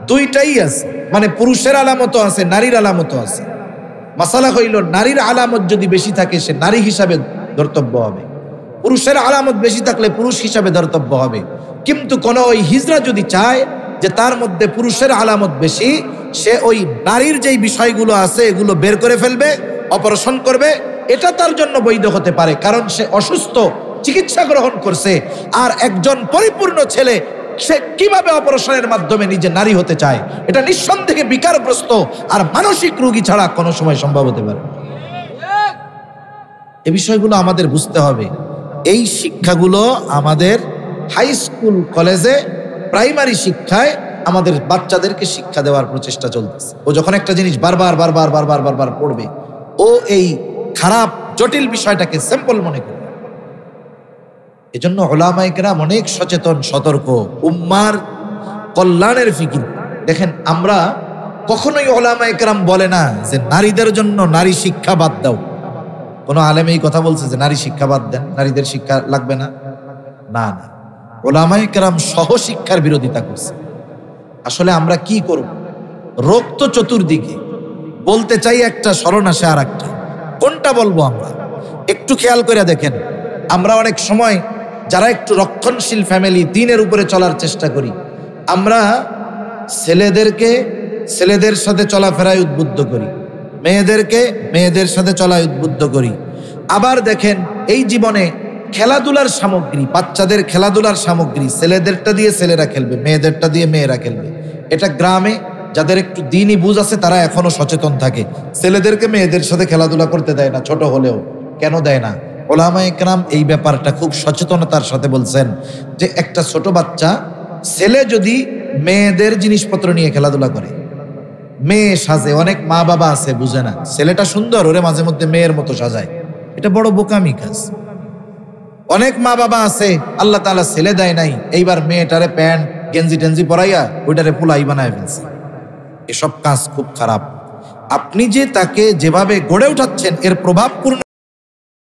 দুইটাই আছে, মানে পুরুষের আলামতও আছে, নারীর আলামতও আছে। মাসালা হইল, নারীর আলামত যদি বেশি থাকে সে নারী হিসাবে ধর্তব্য হবে, পুরুষের আলামত বেশি থাকলে পুরুষ হিসাবে ধর্তব্য হবে। কিন্তু কোন ওই হিজড়া যদি চায় যে তার মধ্যে পুরুষের আলামত বেশি, সে ওই নারীর যেই বিষয়গুলো আছে এগুলো বের করে ফেলবে, অপারেশন করবে, এটা তার জন্য বৈধ হতে পারে, কারণ সে অসুস্থ, চিকিৎসা গ্রহণ করছে। আর একজন পরিপূর্ণ ছেলে সে কিভাবে অপারেশনের মাধ্যমে নিজে নারী হতে চায়, এটা নিঃসন্দেহে বিকারগ্রস্ত আর মানসিক রোগী ছাড়া কোনো সময় সম্ভব হতে পারে। এই বিষয়গুলো আমাদের বুঝতে হবে। এই শিক্ষাগুলো আমাদের হাই স্কুল, কলেজে, প্রাইমারি শিক্ষায় আমাদের বাচ্চাদেরকে শিক্ষা দেওয়ার প্রচেষ্টা চলতেছে। ও যখন একটা জিনিস বারবার বারবার বারবার বারবার পড়বে, ও এই খারাপ জটিল বিষয়টাকে সিম্পল মনে করবে। এজন্য উলামায়ে কেরাম অনেক সচেতন, সতর্ক, উম্মার কল্যাণের ফিকির। দেখেন, আমরা কখনোই উলামায়ে কেরাম বলে না যে নারীদের জন্য নারী শিক্ষা বাদ দাও। কোনো আলেম এই কথা বলছে যে নারী শিক্ষা বাদ দেন, নারীদের শিক্ষা লাগবে না? না না, উলামায়ে কেরাম সহ শিক্ষার বিরোধিতা করছে। আসলে আমরা কি করব? রোগ তো চতুর্দিকে, বলতে চাই একটা, স্মরণ আসে আর একটা। কোনটা বলবো আমরা? একটু খেয়াল করে দেখেন, আমরা অনেক সময় যারা একটু রক্ষণশীল ফ্যামিলি, দ্বীনের উপরে চলার চেষ্টা করি, আমরা ছেলেদেরকে ছেলেদের সাথে চলাফেরায় উদ্বুদ্ধ করি, মেয়েদেরকে মেয়েদের সাথে চলায় উদ্বুদ্ধ করি। আবার দেখেন, এই জীবনে খেলাধুলার সামগ্রী, বাচ্চাদের খেলাধুলার সামগ্রী, ছেলেদেরটা দিয়ে ছেলেরা খেলবে, মেয়েদেরটা দিয়ে মেয়েরা খেলবে। এটা গ্রামে যাদের একটু দ্বীনি বুঝ আছে তারা এখনো সচেতন থাকে। ছেলেদেরকে মেয়েদের সাথে খেলাধুলা করতে দেয় না, ছোট হলেও। কেন দেয় না? উলামায়ে কেরাম এই ব্যাপারটা খুব সচেতনতার সাথে বলছেন যে একটা ছোট বাচ্চা, ছেলে যদি মেয়েদের জিনিসপত্র নিয়ে খেলাধুলা করে, মেয়ে সাজে, অনেক মা বাবা আছে বুঝে না, ছেলেটা সুন্দর, ওরে মাঝে মধ্যে মেয়ের মতো সাজায়, এটা বড় বোকামি কাজ। অনেক মা বাবা আছে আল্লাহ তাআলা ছেলে দেয় নাই, এইবার মেয়েটারে প্যান্ট গেঞ্জি টেঞ্জি পরাইয়া ওইটারে পোলাই বানায় ফেলছে। এসব কাজ খুব খারাপ। আপনি যে তাকে যেভাবে গড়ে উঠাচ্ছেন, এর প্রভাবপূর্ণ